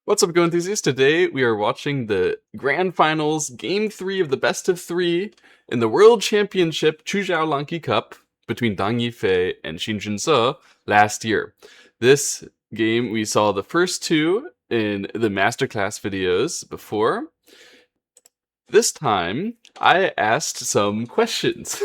What's up, Go enthusiasts? Today we are watching the Grand Finals, Game 3 of the Best of 3 in the World Championship Chuzhou Lanki Cup between Dang Yifei and Shin last year. This game, we saw the first two in the Masterclass videos before. This time, I asked some questions.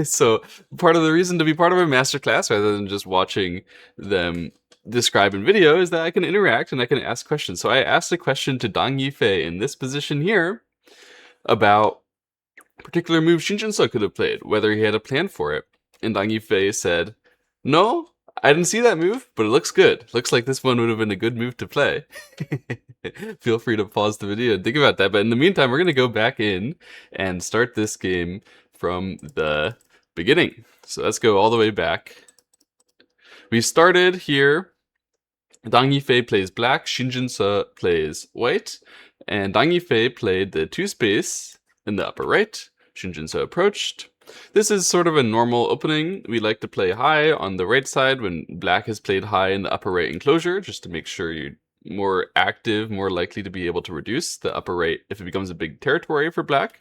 So, part of the reason to be part of a Masterclass rather than just watching them describe in video is that I can interact and I can ask questions. So I asked a question to Dang Yifei in this position here about a particular move Shin could have played, whether he had a plan for it. And Dang Yifei said, "No, I didn't see that move, but it looks good. Looks like this one would have been a good move to play." Feel free to pause the video and think about that. But in the meantime, we're going to go back in and start this game from the beginning. So let's go all the way back. We started here. Dang Yifei plays black, Shin plays white, and Dang Yifei played the 2-space in the upper right. Shin approached. This is sort of a normal opening. We like to play high on the right side when black has played high in the upper right enclosure, just to make sure you're more active, more likely to be able to reduce the upper right if it becomes a big territory for black.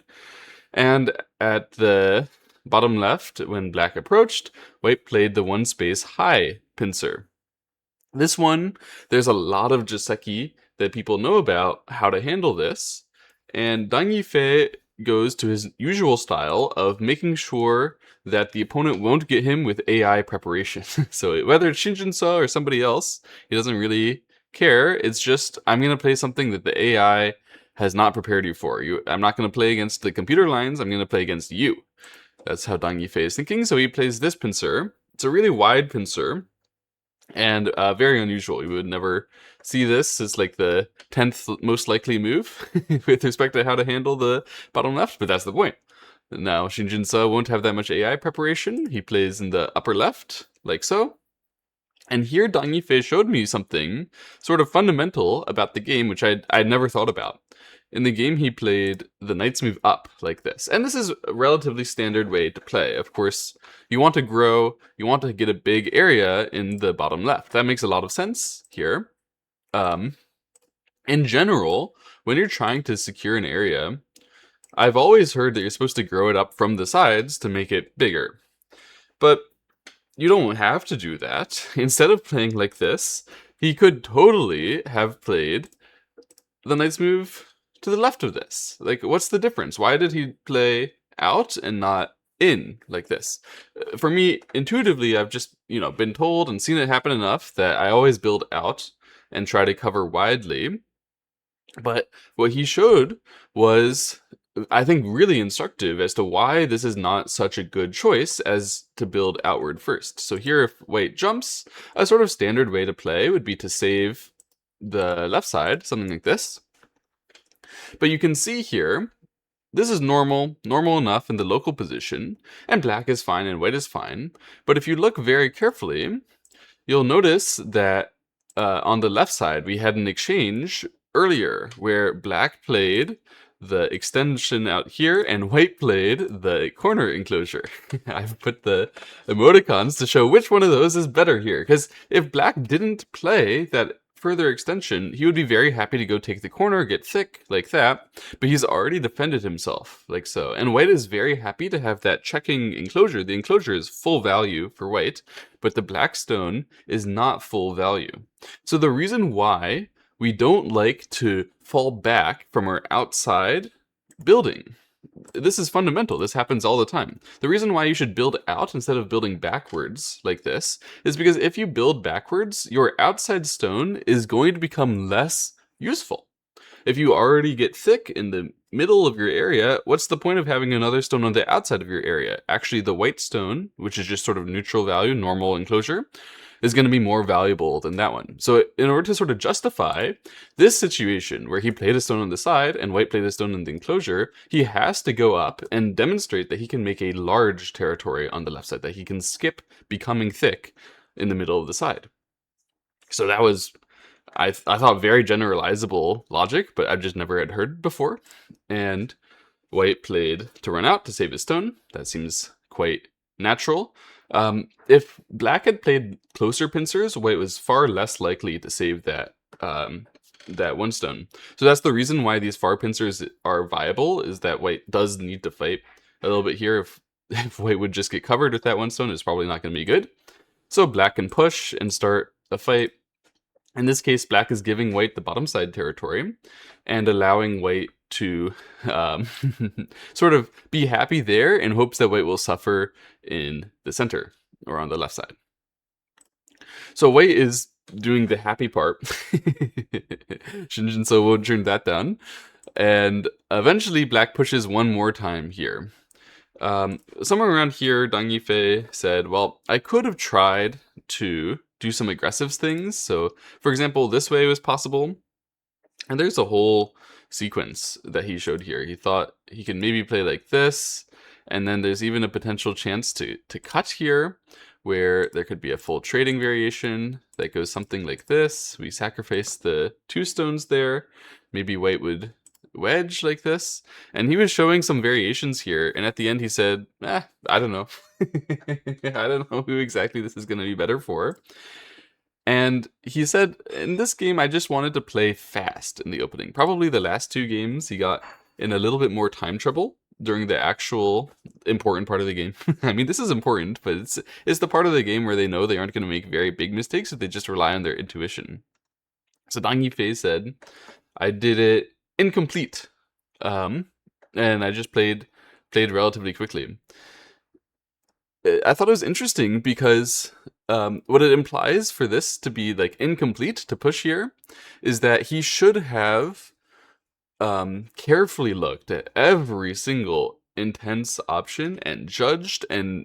And at the bottom left, when black approached, white played the 1-space high pincer. This one, there's a lot of Joseki that people know about how to handle this, and Dang Yifei goes to his usual style of making sure that the opponent won't get him with AI preparation. So whether it's Shin or somebody else, he doesn't really care. It's just, I'm going to play something that the AI has not prepared you for. I'm not going to play against the computer lines, I'm going to play against you. That's how Dang Yifei is thinking, so he plays this pincer. It's a really wide pincer, and very unusual. You would never see this. It's like the 10th most likely move with respect to how to handle the bottom left, but that's the point. Now, Shin won't have that much AI preparation. He plays in the upper left, like so. And here Dang Yifei showed me something sort of fundamental about the game, which I'd never thought about. In the game, he played the knight's move up like this. And this is a relatively standard way to play. Of course, you want to grow, you want to get a big area in the bottom left. That makes a lot of sense here. In general, when you're trying to secure an area, I've always heard that you're supposed to grow it up from the sides to make it bigger. But you don't have to do that. Instead of playing like this, he could totally have played the knight's move to the left of this. Like, what's the difference? Why did he play out and not in like this? For me, intuitively, I've just, been told and seen it happen enough that I always build out and try to cover widely. But what he showed was, I think, really instructive as to why this is not such a good choice as to build outward first. So here, if white jumps, a sort of standard way to play would be to save the left side, something like this. But you can see here, this is normal enough in the local position, and black is fine and white is fine. But if you look very carefully, you'll notice that on the left side, we had an exchange earlier where black played the extension out here and white played the corner enclosure. I've put the emoticons to show which one of those is better here, because if black didn't play that further extension, he would be very happy to go take the corner, get thick like that, but he's already defended himself like so. And white is very happy to have that checking enclosure. The enclosure is full value for white, but the black stone is not full value. So the reason why we don't like to fall back from our outside building, this is fundamental. This happens all the time. The reason why you should build out instead of building backwards like this is because if you build backwards, your outside stone is going to become less useful. If you already get thick in the middle of your area, what's the point of having another stone on the outside of your area? Actually, the white stone, which is just sort of neutral value, normal enclosure, is going to be more valuable than that one. So in order to sort of justify this situation where he played a stone on the side and white played a stone in the enclosure, he has to go up and demonstrate that he can make a large territory on the left side, that he can skip becoming thick in the middle of the side. So that was, I thought, very generalizable logic, but I've just never had heard before. And white played to run out to save his stone. That seems quite natural. If black had played closer pincers, white was far less likely to save that that one stone. So that's the reason why these far pincers are viable, is that white does need to fight a little bit here. If white would just get covered with that one stone, it's probably not going to be good. So black can push and start a fight. In this case, black is giving white the bottom side territory and allowing white to sort of be happy there in hopes that white will suffer in the center or on the left side. So white is doing the happy part. Jinseo will turn that down. And eventually black pushes one more time here. Somewhere around here, Dang Yifei said, well, I could have tried to do some aggressive things. So, for example, this way was possible. And there's a whole sequence that he showed here. He thought he could maybe play like this. And then there's even a potential chance to cut here, where there could be a full trading variation that goes something like this. We sacrifice the 2 stones there. Maybe white would wedge like this. And he was showing some variations here. And at the end he said, I don't know. I don't know who exactly this is going to be better for. And he said, in this game, I just wanted to play fast in the opening. Probably the last 2 games he got in a little bit more time trouble during the actual important part of the game. I mean, this is important, but it's the part of the game where they know they aren't going to make very big mistakes if they just rely on their intuition. So Dang Yifei said, I did it incomplete, and I just played relatively quickly. I thought it was interesting because what it implies for this to be like incomplete, to push here, is that he should have carefully looked at every single intense option and judged, and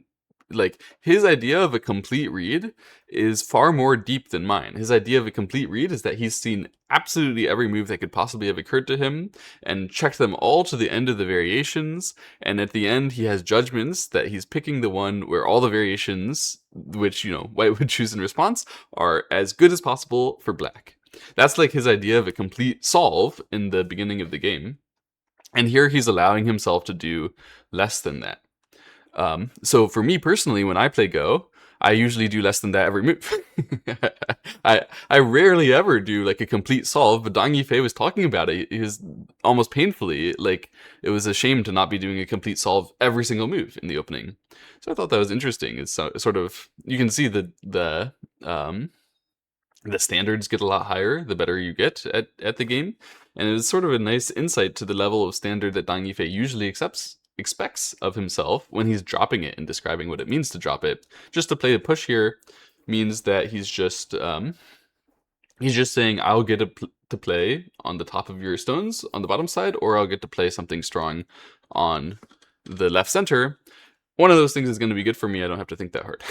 like his idea of a complete read is far more deep than mine. His idea of a complete read is that he's seen absolutely every move that could possibly have occurred to him and checked them all to the end of the variations, and at the end he has judgments that he's picking the one where all the variations, which, you know, white would choose in response, are as good as possible for black. That's like his idea of a complete solve in the beginning of the game. And here he's allowing himself to do less than that. So for me personally, when I play Go, I usually do less than that every move. I rarely ever do like a complete solve, but Dang Yifei was talking about it. He was almost painfully like it was a shame to not be doing a complete solve every single move in the opening. So I thought that was interesting. It's sort of, you can see the standards get a lot higher the better you get at the game, and it's sort of a nice insight to the level of standard that Dang Yifei usually expects of himself when he's dropping it and describing what it means to drop it. Just to play a push here means that he's just saying, I'll get to play on the top of your stones on the bottom side, or I'll get to play something strong on the left center. One of those things is going to be good for me. I don't have to think that hard.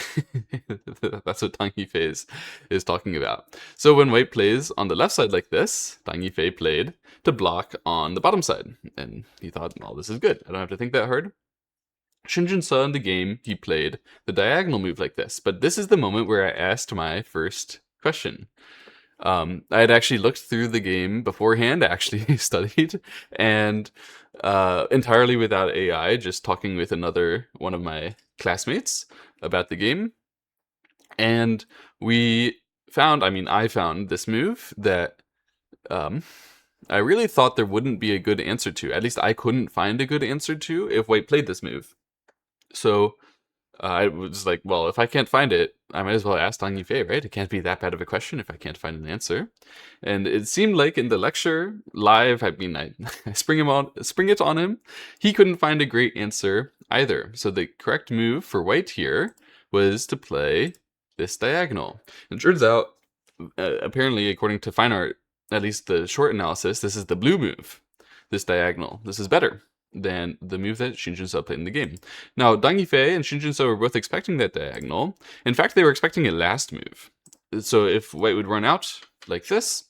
That's what Dang Yifei is talking about. So when white plays on the left side like this, Dang Yifei played to block on the bottom side. And he thought, well, this is good. I don't have to think that hard. Jinseo in the game, he played the diagonal move like this. But this is the moment where I asked my first question. I had actually looked through the game beforehand, actually studied, and entirely without AI, just talking with one of my classmates about the game. And I found this move that I really thought there wouldn't be a good answer to. At least I couldn't find a good answer to if white played this move. So I was like, well, if I can't find it, I might as well ask Dang Yifei, right? It can't be that bad of a question if I can't find an answer. And it seemed like in the lecture, live, I spring it on him. He couldn't find a great answer either. So the correct move for white here was to play this diagonal. And it turns out, apparently, according to fine art, at least the short analysis, this is the blue move, this diagonal. This is better than the move that Jinseo played in the game. Now, Dang Yifei and Jinseo were both expecting that diagonal. In fact, they were expecting a last move. So if white would run out like this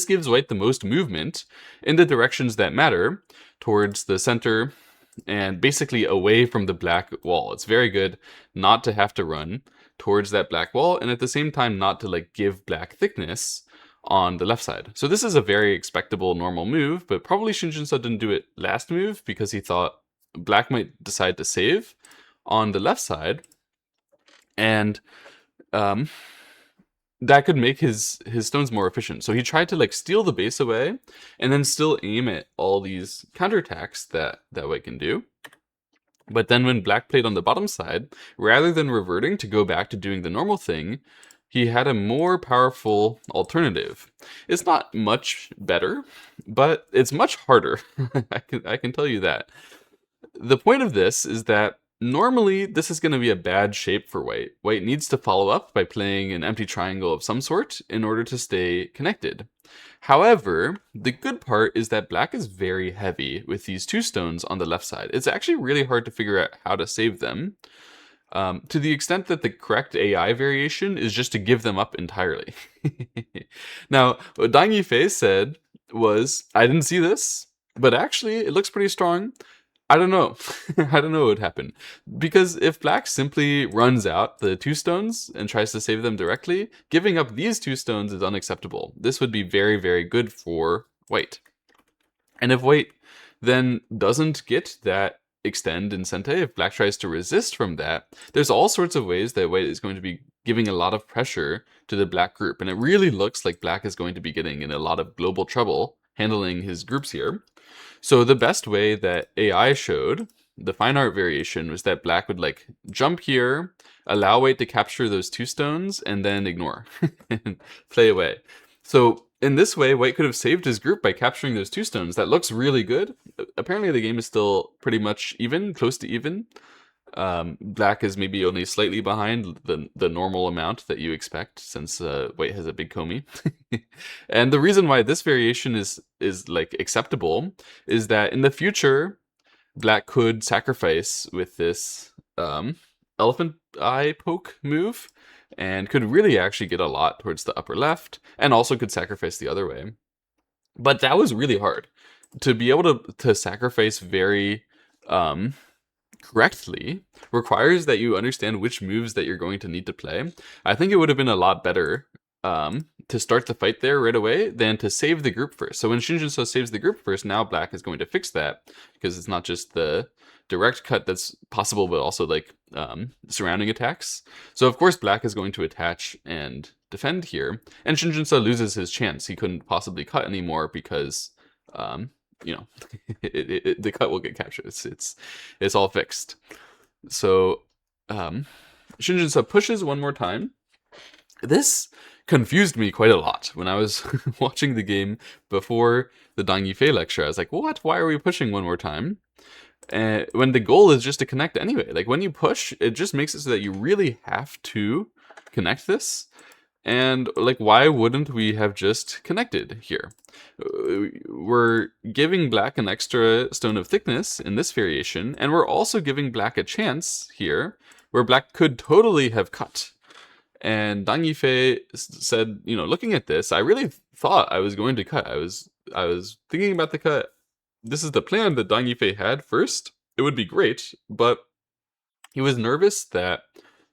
gives white the most movement in the directions that matter, towards the center and basically away from the black wall. It's very good not to have to run towards that black wall, and at the same time not to like give black thickness on the left side. So this is a very expectable normal move, but probably Jinseo didn't do it last move because he thought black might decide to save on the left side. And that could make his stones more efficient. So he tried to like steal the base away and then still aim at all these counterattacks that white can do. But then when black played on the bottom side, rather than reverting to go back to doing the normal thing, he had a more powerful alternative. It's not much better, but it's much harder. I can tell you that. The point of this is that normally this is going to be a bad shape for white. White needs to follow up by playing an empty triangle of some sort in order to stay connected. However, the good part is that black is very heavy with these two stones on the left side. It's actually really hard to figure out how to save them, to the extent that the correct AI variation is just to give them up entirely. Now, what Dang Yifei said was, I didn't see this, but actually it looks pretty strong. I don't know. I don't know what would happen. Because if black simply runs out the two stones and tries to save them directly, giving up these two stones is unacceptable. This would be very, very good for white. And if white then doesn't get that extend in Sente, if black tries to resist from that, there's all sorts of ways that white is going to be giving a lot of pressure to the black group. And it really looks like black is going to be getting in a lot of global trouble handling his groups here. So the best way that AI showed, the fine art variation, was that black would like jump here, allow white to capture those two stones, and then ignore and play away. So in this way, white could have saved his group by capturing those two stones. That looks really good. Apparently the game is still pretty much even, close to even. Black is maybe only slightly behind the normal amount that you expect, since white has a big komi. And the reason why this variation is like acceptable is that in the future, black could sacrifice with this elephant eye poke move, and could really actually get a lot towards the upper left, and also could sacrifice the other way. But that was really hard to be able to sacrifice very correctly requires that you understand which moves that you're going to need to play. I think it would have been a lot better to start the fight there right away than to save the group first. So when Shin Jinseo saves the group first, now black is going to fix that, because it's not just the direct cut that's possible, but also like surrounding attacks. So of course black is going to attach and defend here, and Shin Jinseo loses his chance. He couldn't possibly cut anymore because you know, the cut will get captured. It's all fixed. So Shin Jinseo pushes one more time. This confused me quite a lot when I was watching the game before the Dang Yifei lecture. I was like, what? Why are we pushing one more time? When the goal is just to connect anyway. Like when you push, it just makes it so that you really have to connect this. And like, why wouldn't we have just connected here? We're giving black an extra stone of thickness in this variation, and we're also giving black a chance here where black could totally have cut. And Dang Yifei said, you know, looking at this, I really thought I was going to cut. I was thinking about the cut. This is the plan that Dang Yifei had first. It would be great, but he was nervous that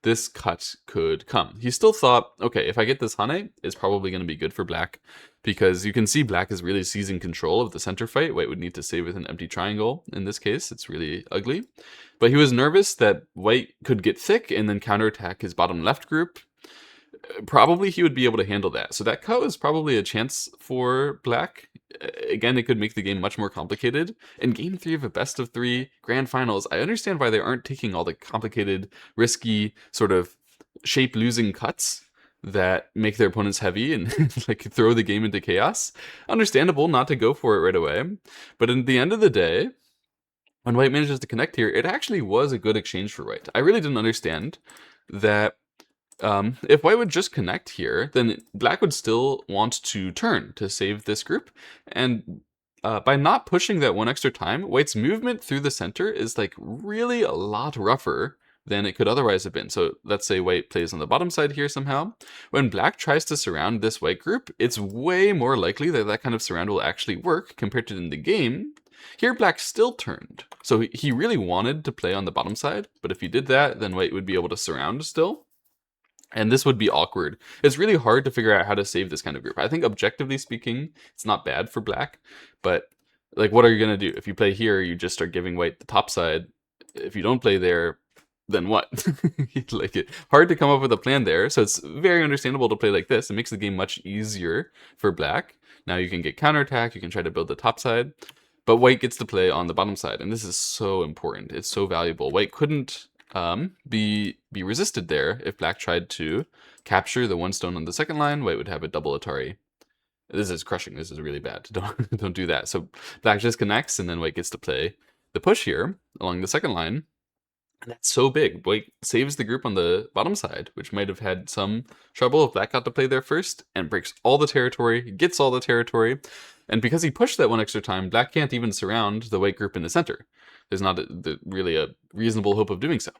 this cut could come. He still thought, okay, if I get this Hane, it's probably going to be good for black, because you can see black is really seizing control of the center fight. White would need to save with an empty triangle. In this case, it's really ugly. But he was nervous that white could get thick and then counterattack his bottom left group. Probably he would be able to handle that. So that cut was probably a chance for black. Again, it could make the game much more complicated. In game 3 of a best of 3 grand finals, I understand why they aren't taking all the complicated, risky, sort of shape-losing cuts that make their opponents heavy and like throw the game into chaos. Understandable not to go for it right away. But in the end of the day, when white manages to connect here, it actually was a good exchange for white. I really didn't understand that if white would just connect here, then black would still want to turn to save this group. And by not pushing that one extra time, white's movement through the center is like really a lot rougher than it could otherwise have been. So let's say white plays on the bottom side here somehow. When black tries to surround this white group, it's way more likely that that kind of surround will actually work compared to in the game. Here black still turned. So he really wanted to play on the bottom side, but if he did that, then white would be able to surround still. And this would be awkward. It's really hard to figure out how to save this kind of group. I think objectively speaking, it's not bad for black, but like, what are you going to do? If you play here, you just start giving white the top side. If you don't play there, then what? Like hard to come up with a plan there. So it's very understandable to play like this. It makes the game much easier for black. Now you can get counterattack. You can try to build the top side. But white gets to play on the bottom side. And this is so important. It's so valuable. White couldn't be resisted there if black tried to capture the one stone on the second line. White would have a double Atari. This is crushing. This is really bad. Don't do that. So black just connects, and then white gets to play the push here along the second line. And that's so big. White saves the group on the bottom side, which might have had some trouble if black got to play there first, and breaks all the territory, gets all the territory. And because he pushed that one extra time, black can't even surround the white group in the center. There's not really a reasonable hope of doing so.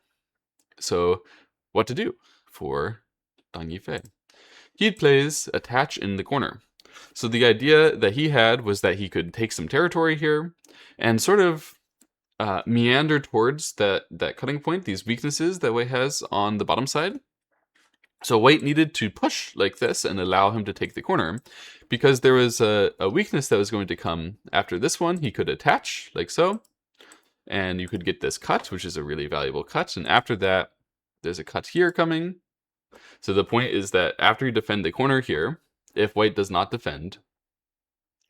So what to do for Dang Yifei? He plays attach in the corner. So the idea that he had was that he could take some territory here and sort of meander towards that cutting point, these weaknesses that white has on the bottom side. So white needed to push like this and allow him to take the corner, because there was a weakness that was going to come after this one. He could attach like so, and you could get this cut, which is a really valuable cut. And after that, there's a cut here coming. So the point is that after you defend the corner here, if white does not defend,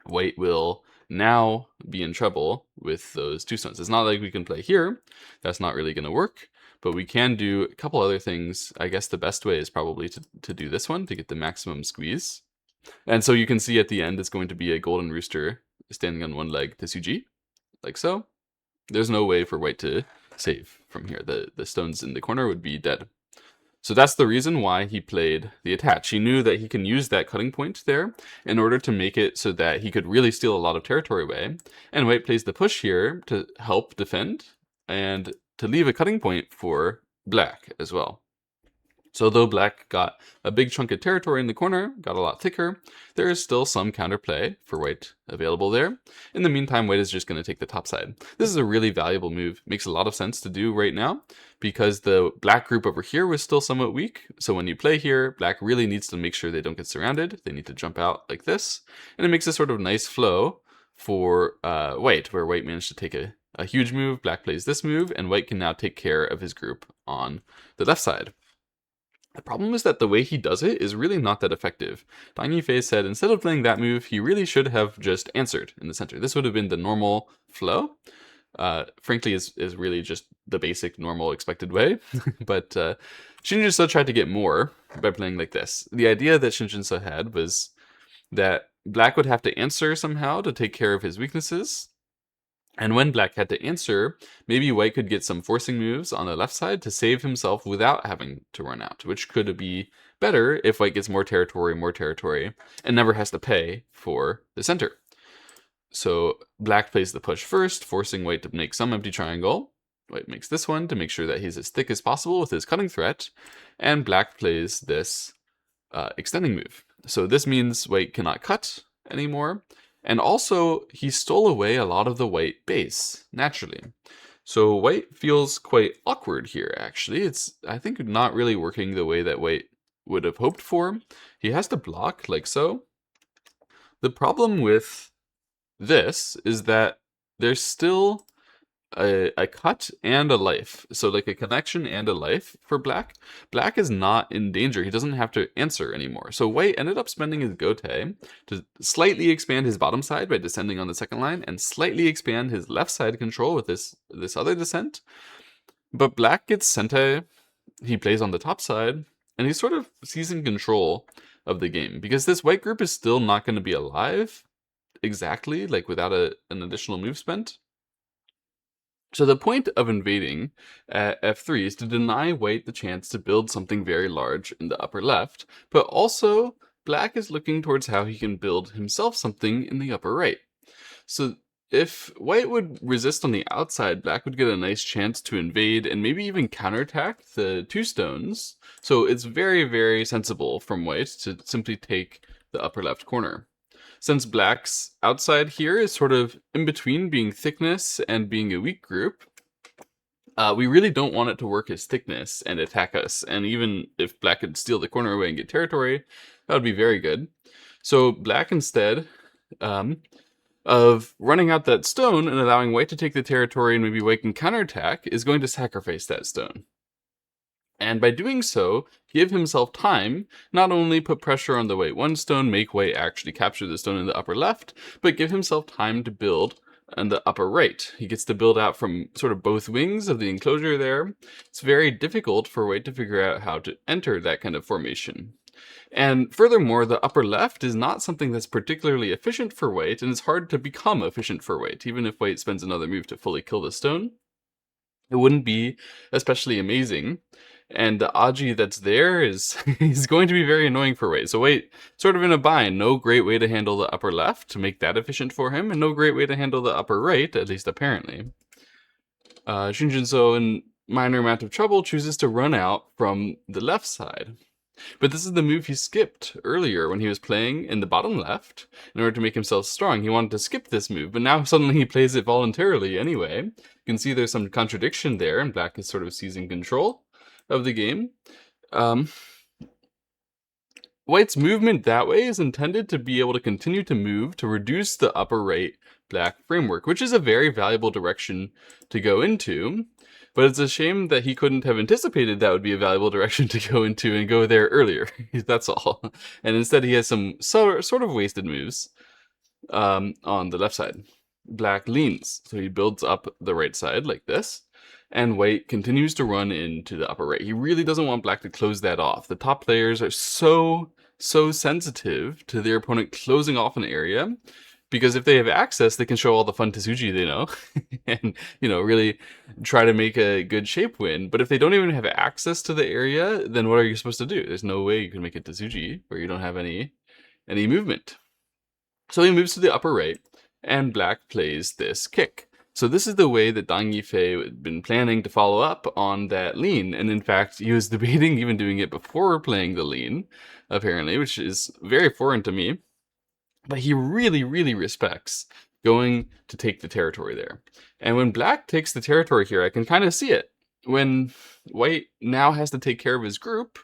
white will now be in trouble with those two stones. It's not like we can play here. That's not really going to work. But we can do a couple other things. I guess the best way is probably to do this one to get the maximum squeeze. And so you can see at the end, it's going to be a golden rooster standing on one leg to Suji, like so. There's no way for white to save from here. The stones in the corner would be dead. So that's the reason why he played the attach. He knew that he can use that cutting point there in order to make it so that he could really steal a lot of territory away. And white plays the push here to help defend and to leave a cutting point for black as well. So though black got a big chunk of territory in the corner, got a lot thicker, there is still some counterplay for white available there. In the meantime, white is just going to take the top side. This is a really valuable move. Makes a lot of sense to do right now because the black group over here was still somewhat weak. So when you play here, black really needs to make sure they don't get surrounded. They need to jump out like this. And it makes a sort of nice flow for white, where white managed to take a huge move, black plays this move, and white can now take care of his group on the left side. The problem is that the way he does it is really not that effective. Dang Yifei said instead of playing that move, he really should have just answered in the center. This would have been the normal flow. Frankly, is really just the basic, normal, expected way. But Shin Jinseo tried to get more by playing like this. The idea that Shin Jinseo had was that black would have to answer somehow to take care of his weaknesses. And when black had to answer, maybe white could get some forcing moves on the left side to save himself without having to run out, which could be better if white gets more territory, and never has to pay for the center. So black plays the push first, forcing white to make some empty triangle. White makes this one to make sure that he's as thick as possible with his cutting threat, and black plays this extending move. So this means white cannot cut anymore. And also, he stole away a lot of the white base, naturally. So white feels quite awkward here, actually. It's, I think, not really working the way that white would have hoped for. He has to block, like so. The problem with this is that there's still a cut and a life. So like a connection and a life for black. Black is not in danger. He doesn't have to answer anymore. So white ended up spending his gote to slightly expand his bottom side by descending on the second line and slightly expand his left side control with this other descent. But black gets sente. He plays on the top side and he's sort of seizing control of the game because this white group is still not going to be alive exactly, like without an additional move spent. So the point of invading at f3 is to deny white the chance to build something very large in the upper left, but also black is looking towards how he can build himself something in the upper right. So if white would resist on the outside, black would get a nice chance to invade and maybe even counterattack the two stones. So it's very, very sensible from white to simply take the upper left corner. Since black's outside here is sort of in between being thickness and being a weak group, we really don't want it to work as thickness and attack us. And even if black could steal the corner away and get territory, that would be very good. So black, instead of running out that stone and allowing white to take the territory and maybe white can counterattack, is going to sacrifice that stone. And by doing so, give himself time, not only put pressure on the white 1 stone, make white actually capture the stone in the upper left, but give himself time to build on the upper right. He gets to build out from sort of both wings of the enclosure there. It's very difficult for white to figure out how to enter that kind of formation. And furthermore, the upper left is not something that's particularly efficient for white, and it's hard to become efficient for white. Even if white spends another move to fully kill the stone, it wouldn't be especially amazing. And the Aji that's there is going to be very annoying for white. So white, sort of in a bind, no great way to handle the upper left to make that efficient for him, and no great way to handle the upper right, at least apparently. Shin Jinseo, in minor amount of trouble, chooses to run out from the left side. But this is the move he skipped earlier when he was playing in the bottom left in order to make himself strong. He wanted to skip this move, but now suddenly he plays it voluntarily anyway. You can see there's some contradiction there, and black is sort of seizing control of the game. White's movement that way is intended to be able to continue to move to reduce the upper right black framework, which is a very valuable direction to go into. But it's a shame that he couldn't have anticipated that would be a valuable direction to go into and go there earlier. That's all. And instead he has some sort of wasted moves on the left side. Black leans, so he builds up the right side like this, and white continues to run into the upper right. He really doesn't want black to close that off. The top players are so sensitive to their opponent closing off an area, because if they have access, they can show all the fun Tsuji they know, and, you know, really try to make a good shape win. But if they don't even have access to the area, then what are you supposed to do? There's no way you can make a Tsuji where you don't have any movement. So he moves to the upper right, and black plays this kick. So this is the way that Dang Yifei had been planning to follow up on that lean. And in fact, he was debating even doing it before playing the lean, apparently, which is very foreign to me. But he really respects going to take the territory there. And when black takes the territory here, I can kind of see it. When white now has to take care of his group,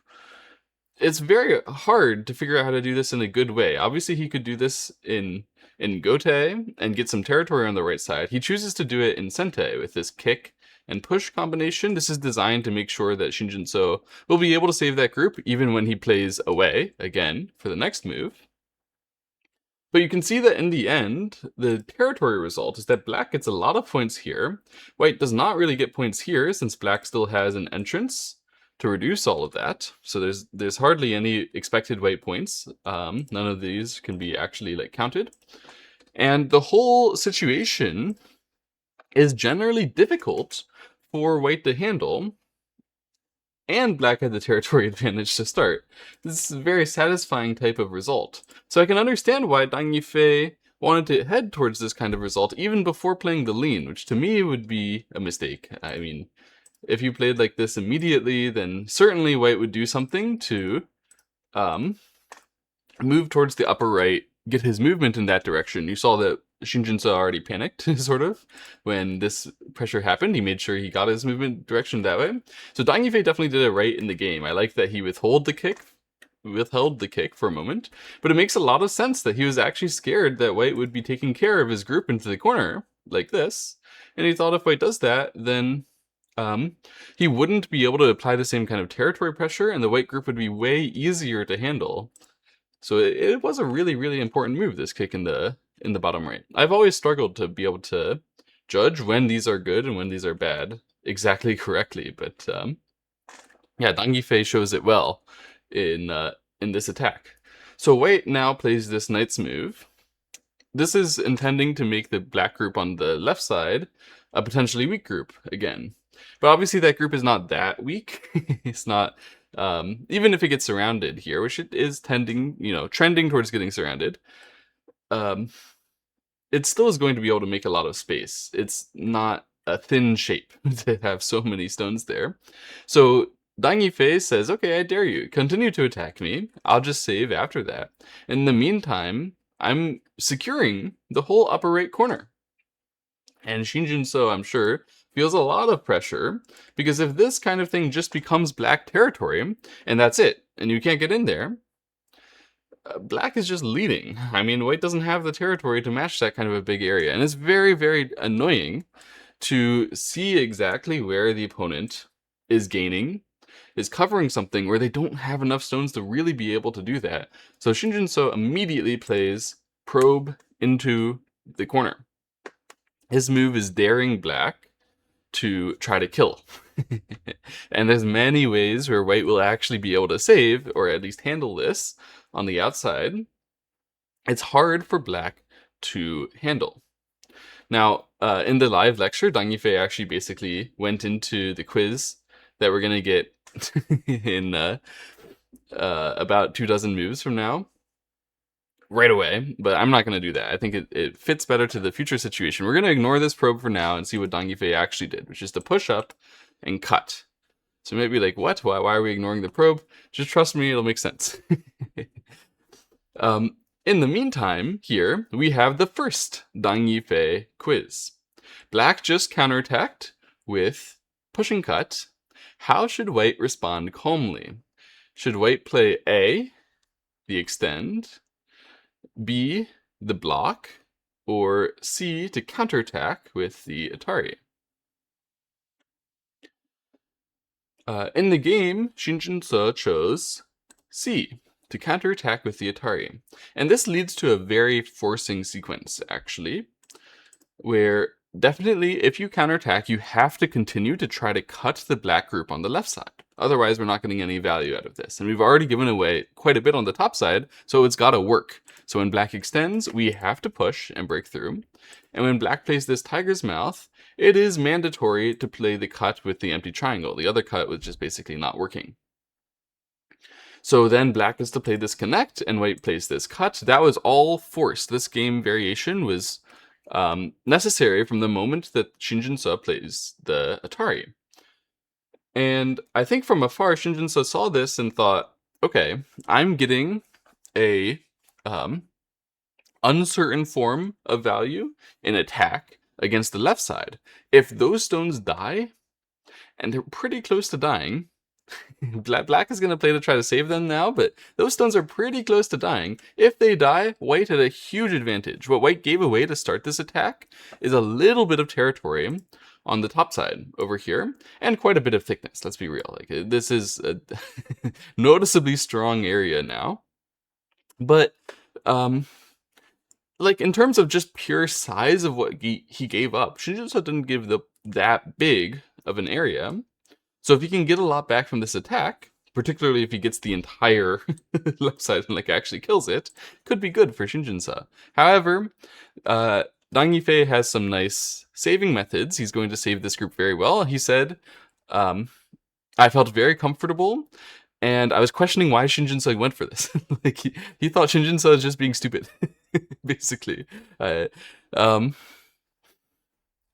it's very hard to figure out how to do this in a good way. Obviously, he could do this in Gote and get some territory on the right side. He chooses to do it in Sente with this kick and push combination. This is designed to make sure that Shin Jinseo will be able to save that group even when he plays away again for the next move. But you can see that in the end, the territory result is that black gets a lot of points here. White does not really get points here since black still has an entrance to reduce all of that. So there's hardly any expected white points. None of these can be actually like counted. And the whole situation is generally difficult for white to handle. And black had the territory advantage to start. This is a very satisfying type of result. So I can understand why Dang Yifei wanted to head towards this kind of result even before playing the lean, which to me would be a mistake. I mean, if you played like this immediately, then certainly white would do something to move towards the upper right, get his movement in that direction. You saw that Shin Jinseo already panicked, sort of, when this pressure happened. He made sure he got his movement direction that way. So Dang Yifei definitely did it right in the game. I like that he withheld the kick for a moment, but it makes a lot of sense that he was actually scared that white would be taking care of his group into the corner, like this, and he thought if white does that, then he wouldn't be able to apply the same kind of territory pressure, and the white group would be way easier to handle. So it was a really important move, this kick in the bottom right. I've always struggled to be able to judge when these are good and when these are bad exactly correctly, but yeah, Dang Yifei shows it well in this attack. So white now plays this knight's move. This is intending to make the black group on the left side a potentially weak group again. But obviously that group is not that weak. It's not, even if it gets surrounded here, which it is trending towards getting surrounded, it still is going to be able to make a lot of space. It's not a thin shape to have so many stones there. So Dang Yifei says, okay, I dare you. Continue to attack me. I'll just save after that. In the meantime, I'm securing the whole upper right corner. And Shin Jinseo, I'm sure, feels a lot of pressure, because if this kind of thing just becomes black territory, and that's it, and you can't get in there, black is just leading. I mean, white doesn't have the territory to match that kind of a big area, and it's very annoying to see exactly where the opponent is gaining, is covering something where they don't have enough stones to really be able to do that. So Shin Jinseo immediately plays probe into the corner. His move is daring black to try to kill. And there's many ways where white will actually be able to save, or at least handle this on the outside. It's hard for black to handle. Now, in the live lecture, Dang Yifei actually basically went into the quiz that we're going to get in about 24 moves from now. Right away, but I'm not going to do that. I think it fits better to the future situation. We're going to ignore this probe for now and see what Dang Yifei actually did, which is to push up and cut. So maybe like, what? Why are we ignoring the probe? Just trust me, it'll make sense. In the meantime, here, we have the first Dang Yifei quiz. Black just counterattacked with pushing cut. How should white respond calmly? Should white play A, the extend, B, the block, or C, to counterattack with the Atari? In the game, Shin Jinseo chose C, to counterattack with the Atari. And this leads to a very forcing sequence, actually, where definitely if you counterattack, you have to continue to try to cut the black group on the left side. Otherwise, we're not getting any value out of this. And we've already given away quite a bit on the top side, so it's got to work. So when black extends, we have to push and break through. And when black plays this tiger's mouth, it is mandatory to play the cut with the empty triangle. The other cut was just basically not working. So then black is to play this connect, and white plays this cut. That was all forced. This game variation was necessary from the moment that Shin Jinseo plays the Atari. And I think from afar, Shin Jinseo saw this and thought, okay, I'm getting a uncertain form of value in attack against the left side. If those stones die, and they're pretty close to dying, black is going to play to try to save them now, but those stones are pretty close to dying. If they die, white had a huge advantage. What white gave away to start this attack is a little bit of territory on the top side over here, and quite a bit of thickness, let's be real. Like, this is a noticeably strong area now. But like in terms of just pure size of what he gave up, Shin Jinseo didn't give that big of an area. So if he can get a lot back from this attack, particularly if he gets the entire left side and like actually kills it, could be good for Shin Jinseo. However, Dang Yifei has some nice saving methods. He's going to save this group very well. He said, I felt very comfortable, and I was questioning why Shin Jinseo went for this. Like he thought Shin Jinseo was just being stupid, basically.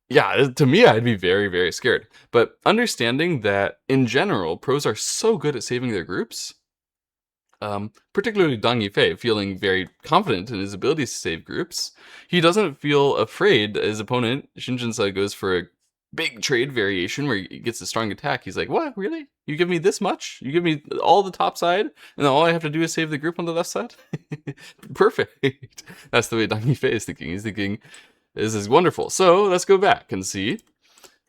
Yeah, to me, I'd be very, very scared. But understanding that, in general, pros are so good at saving their groups, particularly Dang Yifei, feeling very confident in his abilities to save groups, he doesn't feel afraid his opponent, Shin Jinseo, goes for a big trade variation where he gets a strong attack. He's like, what, really? You give me this much? You give me all the top side, and then all I have to do is save the group on the left side? Perfect. That's the way Dang Yifei is thinking. He's thinking, this is wonderful. So let's go back and see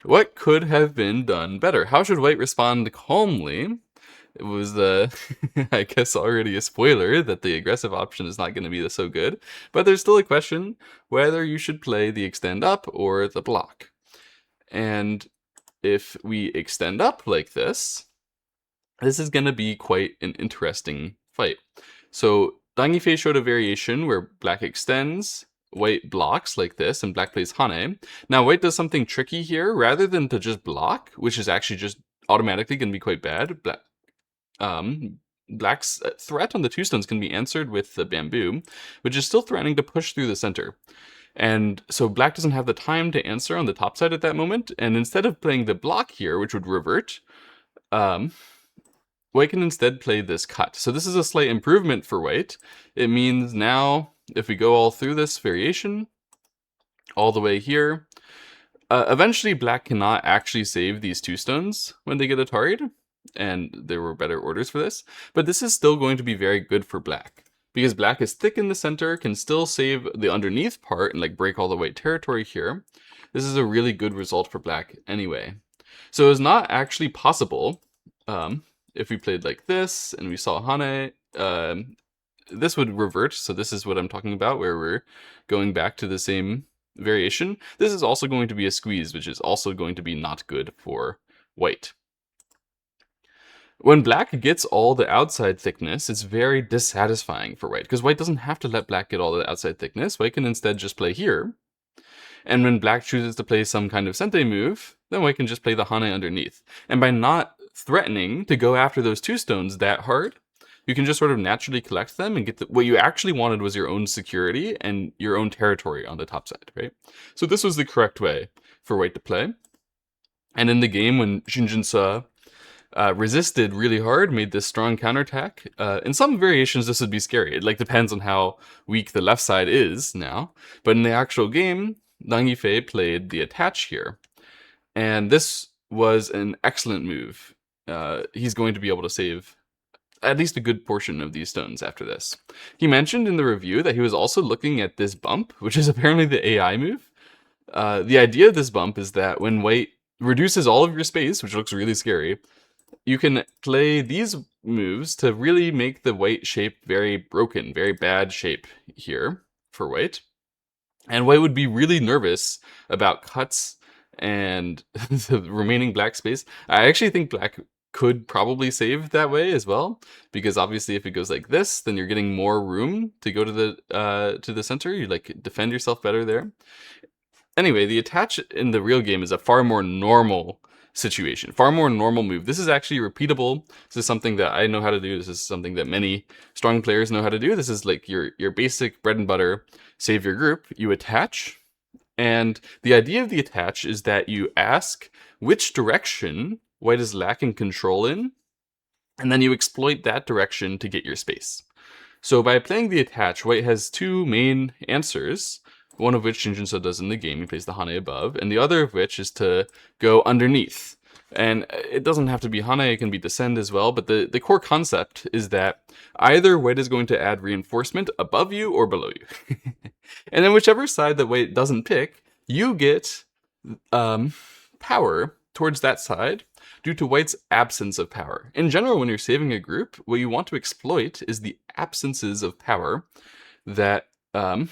what could have been done better. How should white respond calmly? It was, I guess, already a spoiler that the aggressive option is not going to be so good. But there's still a question whether you should play the extend up or the block. And if we extend up like this is going to be quite an interesting fight. So Dang Yifei showed a variation where black extends, white blocks like this, and black plays Hane. Now white does something tricky here. Rather than to just block, which is actually just automatically going to be quite bad, black's threat on the two stones can be answered with the bamboo, which is still threatening to push through the center. And so black doesn't have the time to answer on the top side at that moment, and instead of playing the block here, which would revert, white can instead play this cut. So this is a slight improvement for white. It means now, if we go all through this variation, all the way here, eventually black cannot actually save these two stones when they get Atari'd, and there were better orders for this, but this is still going to be very good for black, because black is thick in the center, can still save the underneath part and like break all the white territory here. This is a really good result for black anyway. So it's not actually possible if we played like this and we saw Hane, this would revert. So this is what I'm talking about, where we're going back to the same variation. This is also going to be a squeeze, which is also going to be not good for white. When black gets all the outside thickness, it's very dissatisfying for white, because white doesn't have to let black get all the outside thickness. White can instead just play here. And when black chooses to play some kind of sente move, then white can just play the Hane underneath. And by not threatening to go after those 2 stones that hard, you can just sort of naturally collect them and get what you actually wanted was your own security and your own territory on the top side, right? So this was the correct way for white to play. And in the game, when Shin Jinseo resisted really hard, made this strong counterattack. In some variations, this would be scary. It depends on how weak the left side is now. But in the actual game, Dang Yifei played the attach here. And this was an excellent move. He's going to be able to save at least a good portion of these stones after this. He mentioned in the review that he was also looking at this bump, which is apparently the AI move. The idea of this bump is that when white reduces all of your space, which looks really scary, you can play these moves to really make the white shape very broken, very bad shape here for white. And white would be really nervous about cuts and the remaining black space. I actually think black could probably save that way as well, because obviously if it goes like this, then you're getting more room to go to the center. You defend yourself better there. Anyway, the attach in the real game is a far more normal situation, far more normal move. This is actually repeatable. This is something that I know how to do. This is something that many strong players know how to do. This is like your basic bread and butter save your group. You attach, and the idea of the attach is that you ask which direction white is lacking control in, and then you exploit that direction to get your space. So by playing the attach, white has 2 main answers, one of which Shin Jinseo does in the game. He plays the Hane above, and the other of which is to go underneath. And it doesn't have to be Hane, it can be descend as well, but the core concept is that either white is going to add reinforcement above you or below you. And then whichever side that white doesn't pick, you get power towards that side due to white's absence of power. In general, when you're saving a group, what you want to exploit is the absences of power that are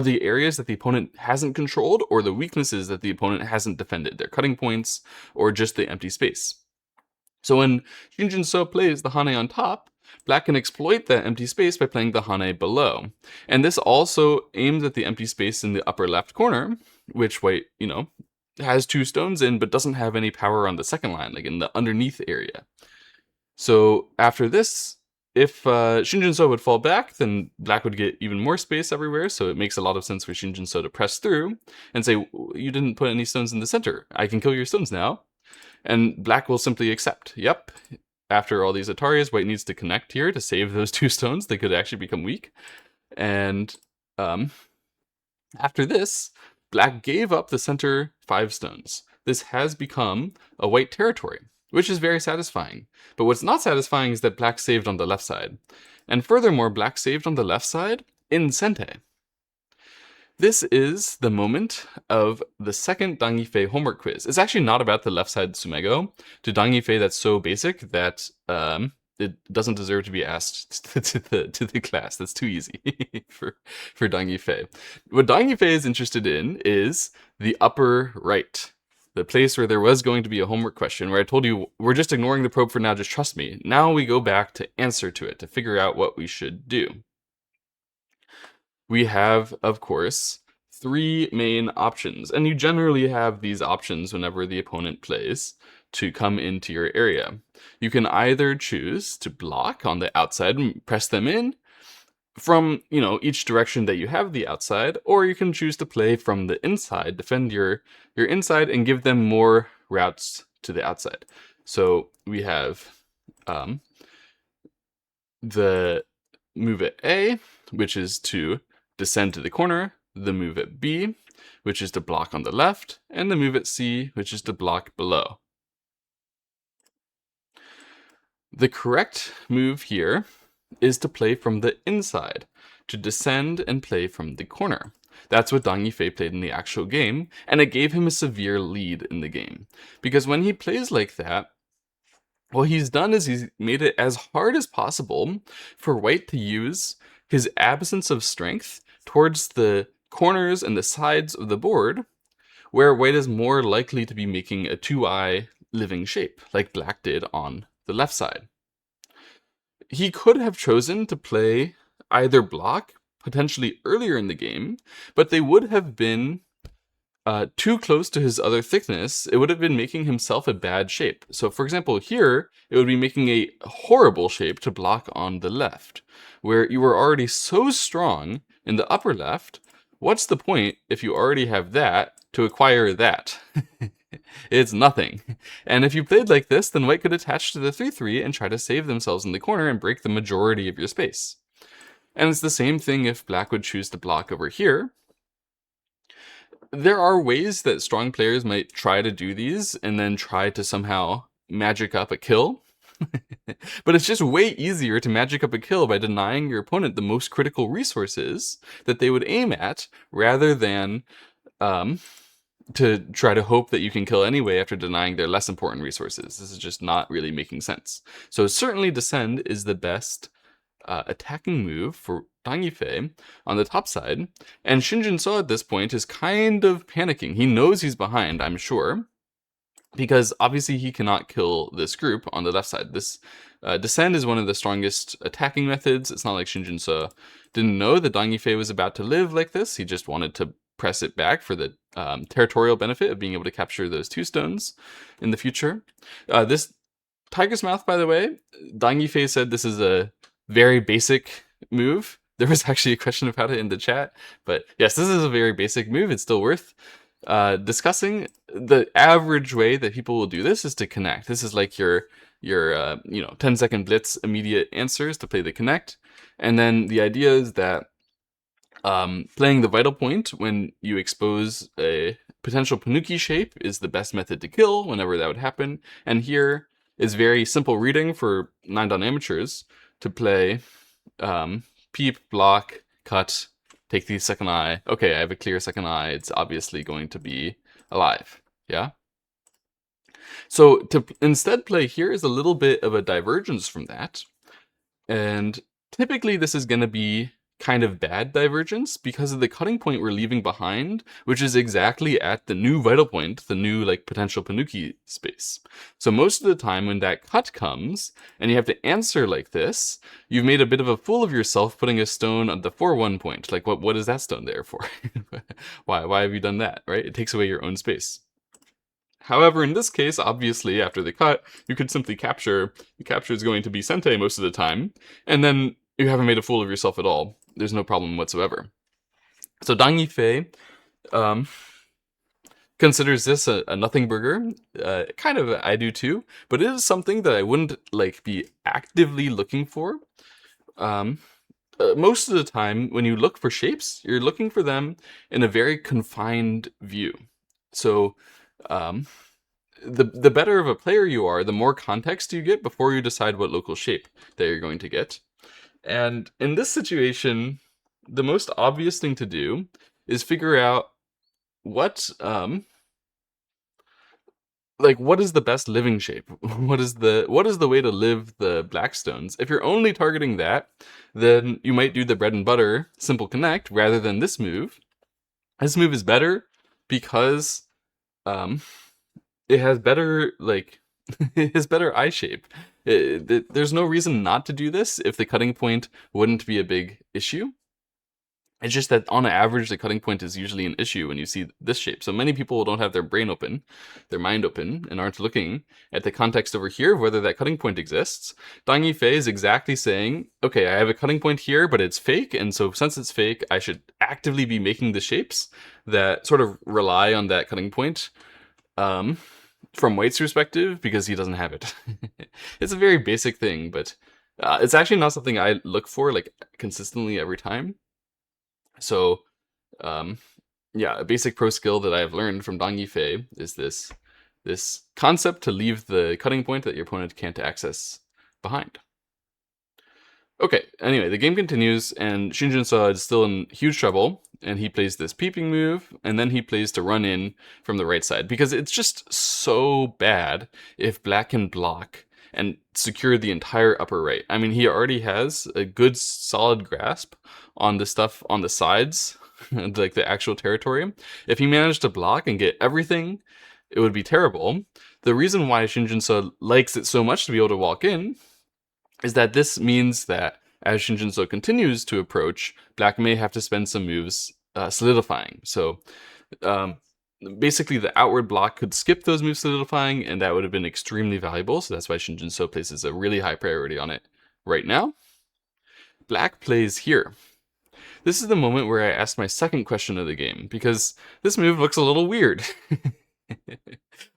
the areas that the opponent hasn't controlled, or the weaknesses that the opponent hasn't defended, their cutting points, or just the empty space. So when Shin Jinseo plays the Hane on top, black can exploit that empty space by playing the Hane below. And this also aims at the empty space in the upper left corner, which white, has 2 stones in, but doesn't have any power on the second line, like in the underneath area. So after this, if Shin Jinseo would fall back, then black would get even more space everywhere, so it makes a lot of sense for Shin Jinseo to press through and say, you didn't put any stones in the center. I can kill your stones now. And black will simply accept. Yep. After all these Ataris, white needs to connect here to save those 2 stones. They could actually become weak. And after this, black gave up the center 5 stones. This has become a white territory, which is very satisfying. But what's not satisfying is that black saved on the left side. And furthermore, black saved on the left side in sente. This is the moment of the second Dang Yifei homework quiz. It's actually not about the left side Sumego. To Dang Yifei, that's so basic that it doesn't deserve to be asked to the class. That's too easy for Dang Yifei. What Dang Yifei is interested in is the upper right. The place where there was going to be a homework question, where I told you, we're just ignoring the probe for now, just trust me. Now we go back to answer to it, to figure out what we should do. We have, of course, 3 main options, and you generally have these options whenever the opponent plays to come into your area. You can either choose to block on the outside and press them in from, each direction that you have the outside, or you can choose to play from the inside, defend your inside, and give them more routes to the outside. So we have the move at A, which is to descend to the corner, the move at B, which is to block on the left, and the move at C, which is to block below. The correct move here is to play from the inside, to descend and play from the corner. That's what Dang Yifei played in the actual game, and it gave him a severe lead in the game. Because when he plays like that, What he's done is he's made it as hard as possible for white to use his absence of strength towards the corners and the sides of the board, where white is more likely to be making a 2i living shape, like black did on the left side. He could have chosen to play either block, potentially earlier in the game, but they would have been too close to his other thickness. It would have been making himself a bad shape. So for example, here, it would be making a horrible shape to block on the left, where you were already so strong in the upper left. What's the point if you already have that to acquire that? It's nothing. And if you played like this, then white could attach to the 3-3 and try to save themselves in the corner and break the majority of your space. And it's the same thing if black would choose to block over here. There are ways that strong players might try to do these and then try to somehow magic up a kill. But it's just way easier to magic up a kill by denying your opponent the most critical resources that they would aim at, rather than to try to hope that you can kill anyway after denying their less important resources. This is just not really making sense. So certainly Descend is the best attacking move for Dang Yifei on the top side, and Shin Jinseo at this point is kind of panicking. He knows he's behind, I'm sure, because obviously he cannot kill this group on the left side. This Descend is one of the strongest attacking methods. It's not like Shin Jinseo didn't know that Dang Yifei was about to live like this. He just wanted to press it back for the territorial benefit of being able to capture those 2 stones in the future. This Tiger's Mouth, by the way, Dang Yifei said this is a very basic move. There was actually a question about it in the chat, but yes, this is a very basic move. It's still worth discussing. The average way that people will do this is to connect. This is like your 10-second blitz immediate answers to play the connect. And then the idea is that playing the vital point when you expose a potential Panuki shape is the best method to kill whenever that would happen. And here is very simple reading for 9-dan amateurs to play peep, block, cut, take the second eye. Okay, I have a clear second eye. It's obviously going to be alive. Yeah? So to instead play here is a little bit of a divergence from that. And typically this is going to be kind of bad divergence because of the cutting point we're leaving behind, which is exactly at the new vital point, the new like potential Panuki space. So most of the time when that cut comes and you have to answer like this, you've made a bit of a fool of yourself putting a stone at the 4-1 point. Like what is that stone there for? Why have you done that, right? It takes away your own space. However, in this case, obviously, after the cut, you could simply capture. The capture is going to be Sente most of the time, and then you haven't made a fool of yourself at all. There's no problem whatsoever. So Dang Yifei considers this a nothing burger. Kind of, I do too, but it is something that I wouldn't like be actively looking for. Most of the time, when you look for shapes, you're looking for them in a very confined view. So the better of a player you are, the more context you get before you decide what local shape that you're going to get. And in this situation, the most obvious thing to do is figure out what is the best living shape? What is the way to live the black stones? If you're only targeting that, then you might do the bread and butter simple connect rather than this move. This move is better because it has better it has better eye shape. There's no reason not to do this if the cutting point wouldn't be a big issue. It's just that on average, the cutting point is usually an issue when you see this shape. So many people don't have their brain open, their mind open, and aren't looking at the context over here of whether that cutting point exists. Dang Yifei is exactly saying, okay, I have a cutting point here, but it's fake, and so since it's fake, I should actively be making the shapes that sort of rely on that cutting point. From White's perspective, because he doesn't have it. It's a very basic thing, but it's actually not something I look for like consistently every time. So, yeah, a basic pro skill that I've learned from Dang Yifei is this concept to leave the cutting point that your opponent can't access behind. Okay, anyway, the game continues, and Shin Jinseo is still in huge trouble, and he plays this peeping move, and then he plays to run in from the right side, because it's just so bad if black can block and secure the entire upper right. I mean, he already has a good solid grasp on the stuff on the sides, like the actual territory. If he managed to block and get everything, it would be terrible. The reason why Shin Jinseo likes it so much to be able to walk in is that this means that as Shin Jinseo continues to approach, Black may have to spend some moves solidifying. So basically the outward block could skip those moves solidifying, and that would have been extremely valuable. So that's why Shin Jinseo places a really high priority on it right now. Black plays here. This is the moment where I asked my second question of the game, because this move looks a little weird.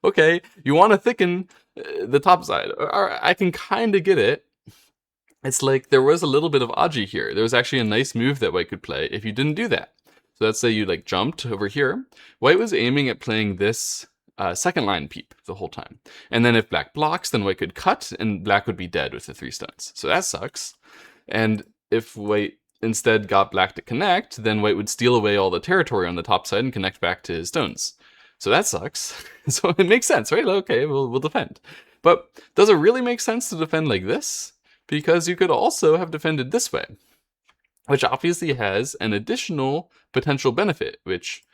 Okay, you want to thicken the top side. I can kind of get it. It's like there was a little bit of Aji here. There was actually a nice move that White could play if you didn't do that. So let's say you like jumped over here. White was aiming at playing this second line peep the whole time. And then if Black blocks, then White could cut and Black would be dead with the 3 stones. So that sucks. And if White instead got Black to connect, then White would steal away all the territory on the top side and connect back to his stones. So that sucks. So it makes sense, right? Okay, we'll defend. But does it really make sense to defend like this? Because you could also have defended this way, which obviously has an additional potential benefit, which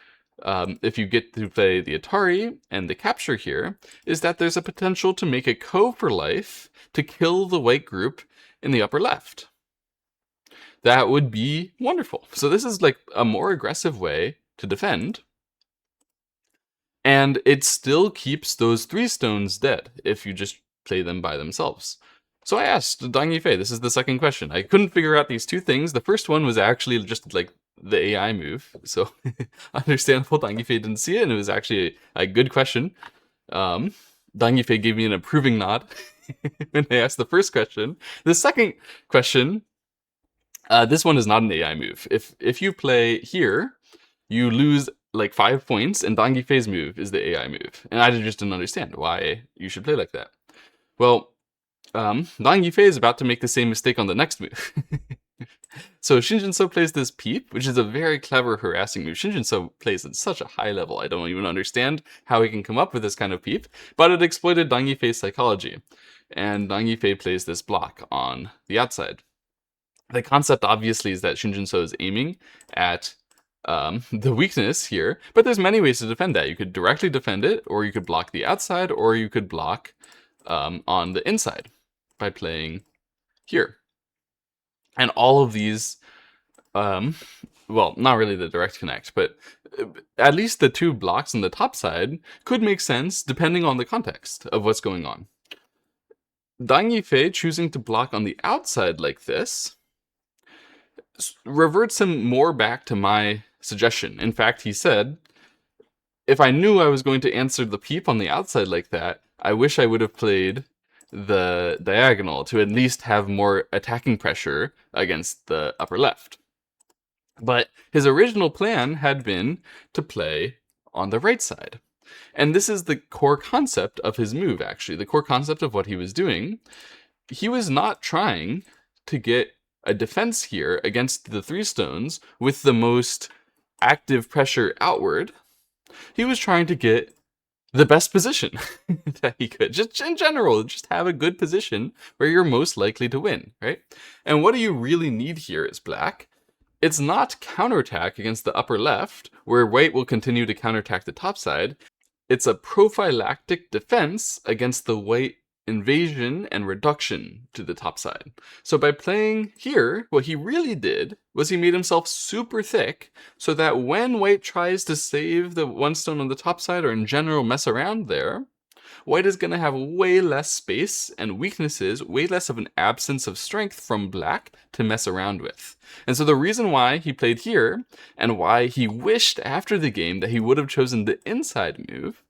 if you get to play the Atari and the capture here, is that there's a potential to make a Ko for life to kill the white group in the upper left. That would be wonderful. So this is like a more aggressive way to defend. And it still keeps those 3 stones dead if you just play them by themselves. So I asked Dang Yifei, this is the second question. I couldn't figure out these 2 things. The first one was actually just like the AI move. So understandable Dang Yifei didn't see it, and it was actually a good question. Dang Yifei gave me an approving nod when I asked the first question. The second question, this one is not an AI move. If you play here, you lose like 5 points, and Dang Yifei's move is the AI move. And I just didn't understand why you should play like that. Well, Dang Yifei is about to make the same mistake on the next move. So Shin Jinseo plays this peep, which is a very clever harassing move. Shin Jinseo plays at such a high level, I don't even understand how he can come up with this kind of peep, but it exploited Dang Yifei's psychology. And Dang Yifei plays this block on the outside. The concept obviously is that Shin Jinseo is aiming at the weakness here, but there's many ways to defend that. You could directly defend it, or you could block the outside, or you could block on the inside by playing here. And all of these, well, not really the direct connect, but at least the 2 blocks on the top side could make sense depending on the context of what's going on. Dang Yifei choosing to block on the outside like this reverts him more back to my suggestion. In fact, he said, if I knew I was going to answer the peep on the outside like that, I wish I would have played the diagonal to at least have more attacking pressure against the upper left. But his original plan had been to play on the right side. And this is the core concept of his move, actually. The core concept of what he was doing. He was not trying to get a defense here against the 3 stones with the most active pressure outward. He was trying to get the best position that he could. Just in general, just have a good position where you're most likely to win, right? And what do you really need here as Black? It's not counterattack against the upper left, where White will continue to counterattack the top side. It's a prophylactic defense against the White invasion and reduction to the top side. So by playing here, what he really did was he made himself super thick so that when White tries to save the 1 stone on the top side, or in general mess around there, White is going to have way less space and weaknesses, way less of an absence of strength from Black to mess around with. And so the reason why he played here, and why he wished after the game that he would have chosen the inside move,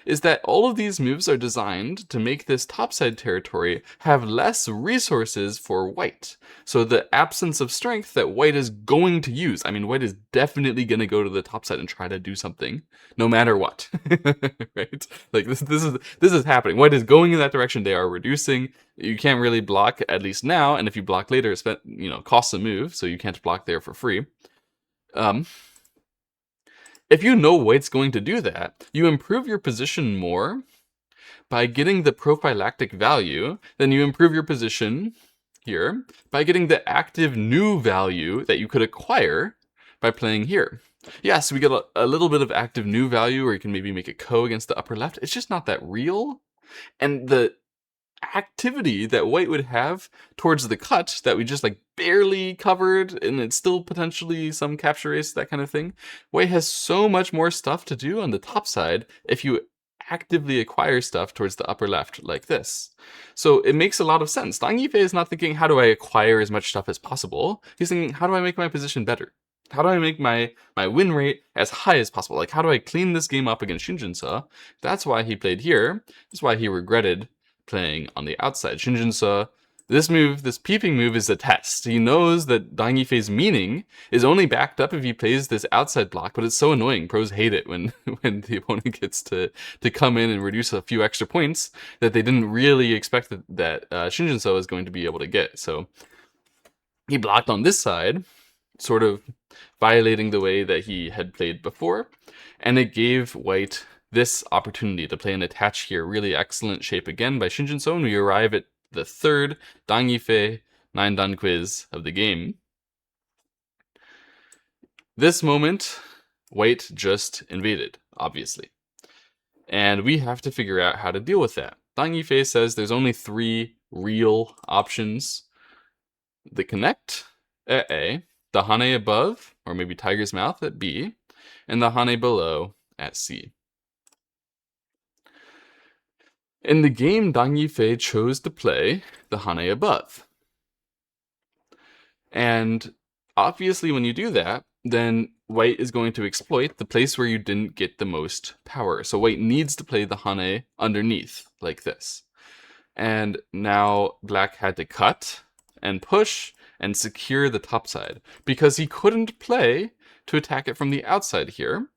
is that all of these moves are designed to make this topside territory have less resources for White. So the absence of strength that White is going to use, I mean, White is definitely going to go to the topside and try to do something, no matter what, right? Like this is happening. White is going in that direction. They are reducing. You can't really block, at least now, and if you block later, it's, costs a move, so you can't block there for free. If you know White's going to do that, you improve your position more by getting the prophylactic value, then you improve your position here by getting the active new value that you could acquire by playing here. Yeah, so we get a little bit of active new value, or you can maybe make a ko against the upper left. It's just not that real. And the activity that white would have towards the cut that we just like barely covered, and it's still potentially some capture race, that kind of thing. White has so much more stuff to do on the top side if you actively acquire stuff towards the upper left like this. So it makes a lot of sense. Dang Yifei is not thinking, how do I acquire as much stuff as possible? He's thinking, how do I make my position better? How do I make my win rate as high as possible? Like, how do I clean this game up against Shin Jinseo? That's why he played here. That's why he regretted playing on the outside. Shin Jinseo, this move, this peeping move, is a test. He knows that Dang Yifei's meaning is only backed up if he plays this outside block, but it's so annoying. Pros hate it when the opponent gets to come in and reduce a few extra points that they didn't really expect that Shin Jinseo is going to be able to get. So he blocked on this side, sort of violating the way that he had played before, and it gave white this opportunity to play an attach here. Really excellent shape again by Shin Jinseo, and we arrive at the third Dang Yifei 9-dan quiz of the game. This moment, white just invaded, obviously. And we have to figure out how to deal with that. Dang Yifei says there's only 3 real options. The connect at A, the hane above, or maybe tiger's mouth at B, and the hane below at C. In the game, Dang Yifei chose to play the hane above. And obviously when you do that, then white is going to exploit the place where you didn't get the most power. So white needs to play the hane underneath, like this. And now black had to cut and push and secure the top side, because he couldn't play to attack it from the outside here,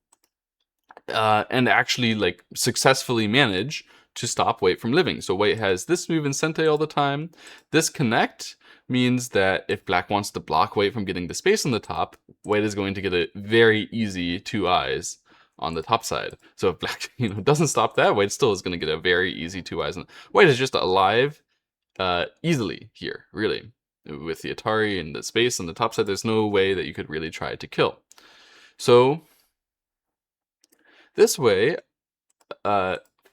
and actually like successfully manage to stop white from living. So white has this move in sente all the time. This connect means that if black wants to block white from getting the space on the top, white is going to get a very easy 2 eyes on the top side. So if black doesn't stop that, white still is going to get a very easy 2 eyes. White is just alive easily here, really. With the Atari and the space on the top side, there's no way that you could really try to kill. So this way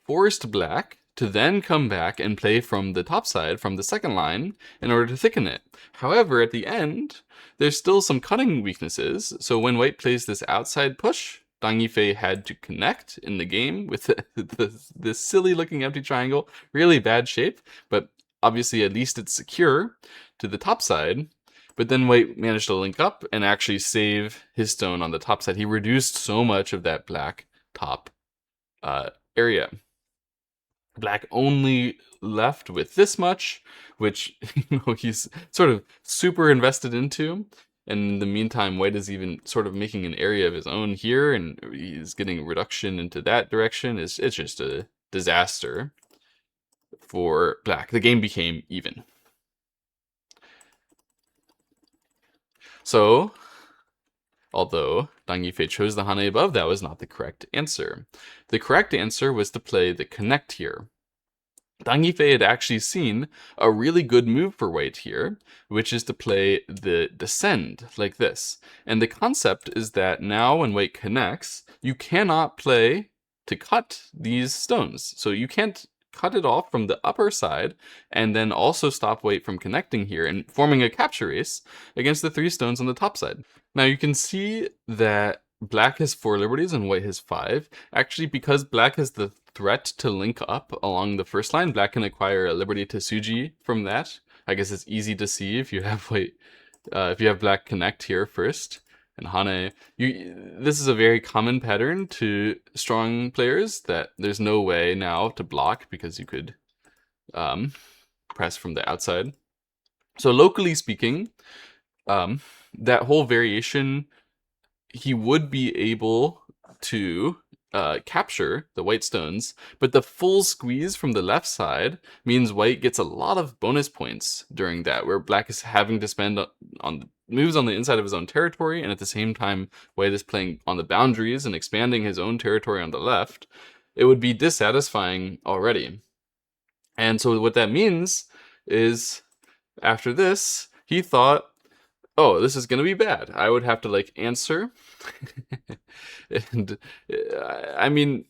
forced black to then come back and play from the top side, from the second line, in order to thicken it. However, at the end, there's still some cutting weaknesses. So when white plays this outside push, Dang Yifei had to connect in the game with this silly looking empty triangle. Really bad shape, but obviously at least it's secure to the top side. But then white managed to link up and actually save his stone on the top side. He reduced so much of that black top area. Black only left with this much, which he's sort of super invested into. And in the meantime, white is even sort of making an area of his own here, and he's getting reduction into that direction. It's just a disaster for black. The game became even. So, although Dang Yifei chose the hane above, that was not the correct answer. The correct answer was to play the connect here. Dang Yifei had actually seen a really good move for white here, which is to play the descend like this. And the concept is that now when white connects, you cannot play to cut these stones. So you can't cut it off from the upper side and then also stop white from connecting here and forming a capture race against the 3 stones on the top side. Now you can see that black has 4 liberties and white has 5. Actually, because black has the threat to link up along the first line, black can acquire a liberty to Suji from that. I guess it's easy to see if you have white, if you have black connect here first. And hane, this is a very common pattern to strong players, that there's no way now to block because you could press from the outside. So locally speaking, that whole variation, he would be able to capture the white stones, but the full squeeze from the left side means white gets a lot of bonus points during that, where black is having to spend on moves on the inside of his own territory, and at the same time white is playing on the boundaries and expanding his own territory on the left. It would be dissatisfying already. And so what that means is, after this, he thought, oh, this is going to be bad. I would have to like answer. And I mean,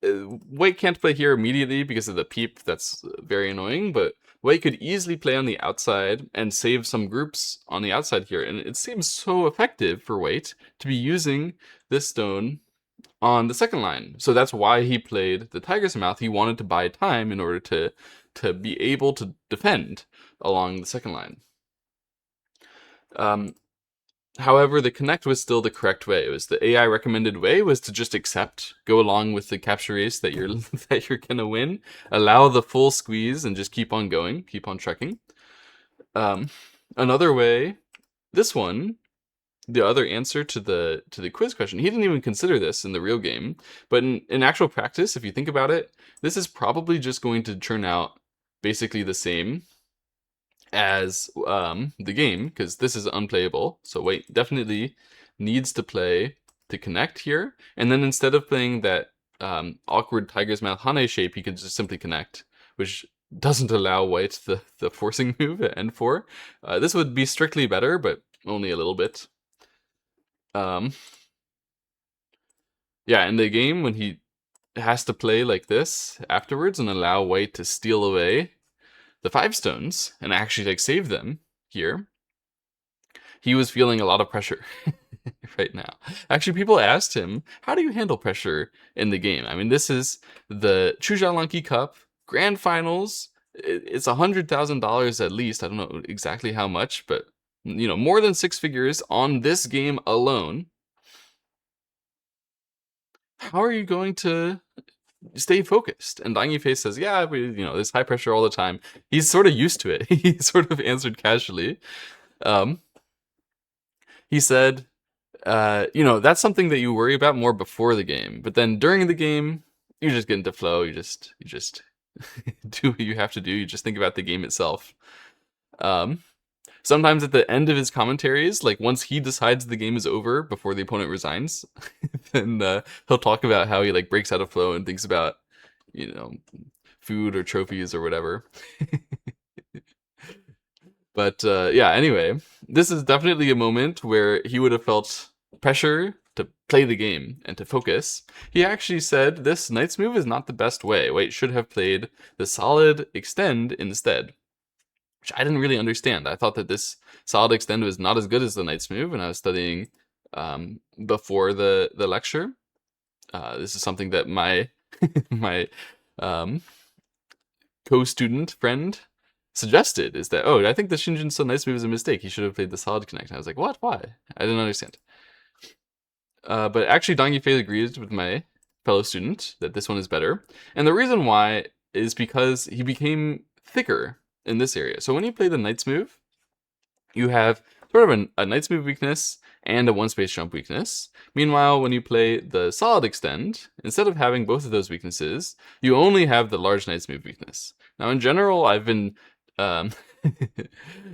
White can't play here immediately because of the peep. That's very annoying, but White could easily play on the outside and save some groups on the outside here. And it seems so effective for White to be using this stone on the second line. So that's why he played the Tiger's Mouth. He wanted to buy time in order to be able to defend along the second line. However, the connect was still the correct way. It was the AI recommended way was to just accept, go along with the capture race that you're that you're gonna win, allow the full squeeze, and just keep on going, keep on trekking. Another way, this one, the other answer to the quiz question, he didn't even consider this in the real game, but in actual practice, if you think about it, this is probably just going to turn out basically the same as the game, because this is unplayable. So White definitely needs to play to connect here, and then instead of playing that awkward Tiger's Mouth Hane shape, he could just simply connect, which doesn't allow White the forcing move at N4. This would be strictly better, but only a little bit. Yeah, in the game, when he has to play like this afterwards and allow White to steal away the 5 stones and actually like save them here, he was feeling a lot of pressure right now. Actually, people asked him, how do you handle pressure in the game? I mean, this is the Chujialanki Cup Grand Finals. It's $100,000 at least. I don't know exactly how much, but you know, more than 6 figures on this game alone. How are you going to stay focused? And Dang Yifei says, yeah, there's high pressure all the time. He's sort of used to it. He sort of answered casually. He said, that's something that you worry about more before the game, but then during the game, you just get into flow. You just do what you have to do. You just think about the game itself. Sometimes at the end of his commentaries, like once he decides the game is over before the opponent resigns, then he'll talk about how he like breaks out of flow and thinks about, food or trophies or whatever. But yeah, anyway, this is definitely a moment where he would have felt pressure to play the game and to focus. He actually said this knight's move is not the best way. White should have played the solid extend instead, which I didn't really understand. I thought that this solid extend was not as good as the knight's move when I was studying before the lecture. This is something that my my co-student friend suggested, is that, I think the Shin Jinseo nice move is a mistake. He should have played the solid connect. And I was like, what? Why? I didn't understand. But actually, Dang Yifei agrees with my fellow student that this one is better. And the reason why is because he became thicker in this area. So when you play the knight's move, you have sort of a knight's move weakness and a one-space jump weakness. Meanwhile, when you play the solid extend, instead of having both of those weaknesses, you only have the large knight's move weakness. Now, in general, I've been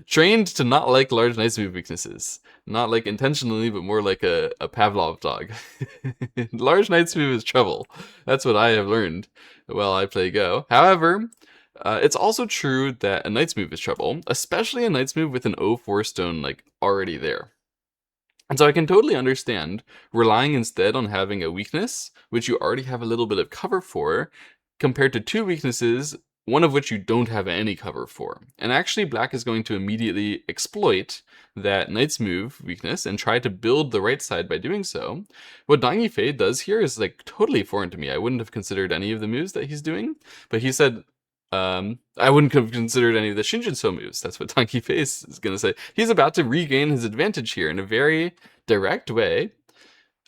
trained to not like large knight's move weaknesses. Not like intentionally, but more like a Pavlov dog. Large knight's move is trouble. That's what I have learned while I play Go. However, it's also true that a knight's move is trouble, especially a knight's move with an 0-4 stone like already there. And so I can totally understand relying instead on having a weakness, which you already have a little bit of cover for, compared to 2 weaknesses, one of which you don't have any cover for. And actually, Black is going to immediately exploit that knight's move weakness and try to build the right side by doing so. What Dang Yifei does here is like totally foreign to me. I wouldn't have considered any of the moves that he's doing, but he said, I wouldn't have considered any of the Shin Jinseo moves. That's what Dang Yifei is going to say. He's about to regain his advantage here in a very direct way.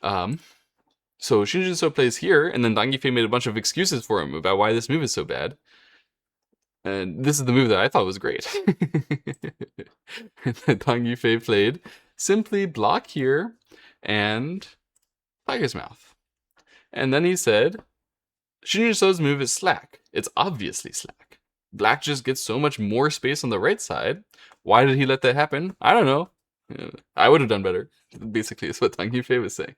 So Shin Jinseo plays here, and then Dang Yifei made a bunch of excuses for him about why this move is so bad. And this is the move that I thought was great. Dang Yifei played simply block here and Tiger's Mouth. And then he said, Shin Jinseo's move is slack. It's obviously slack. Black just gets so much more space on the right side. Why did he let that happen? I don't know. I would have done better. Basically, is what Dang Yifei was saying.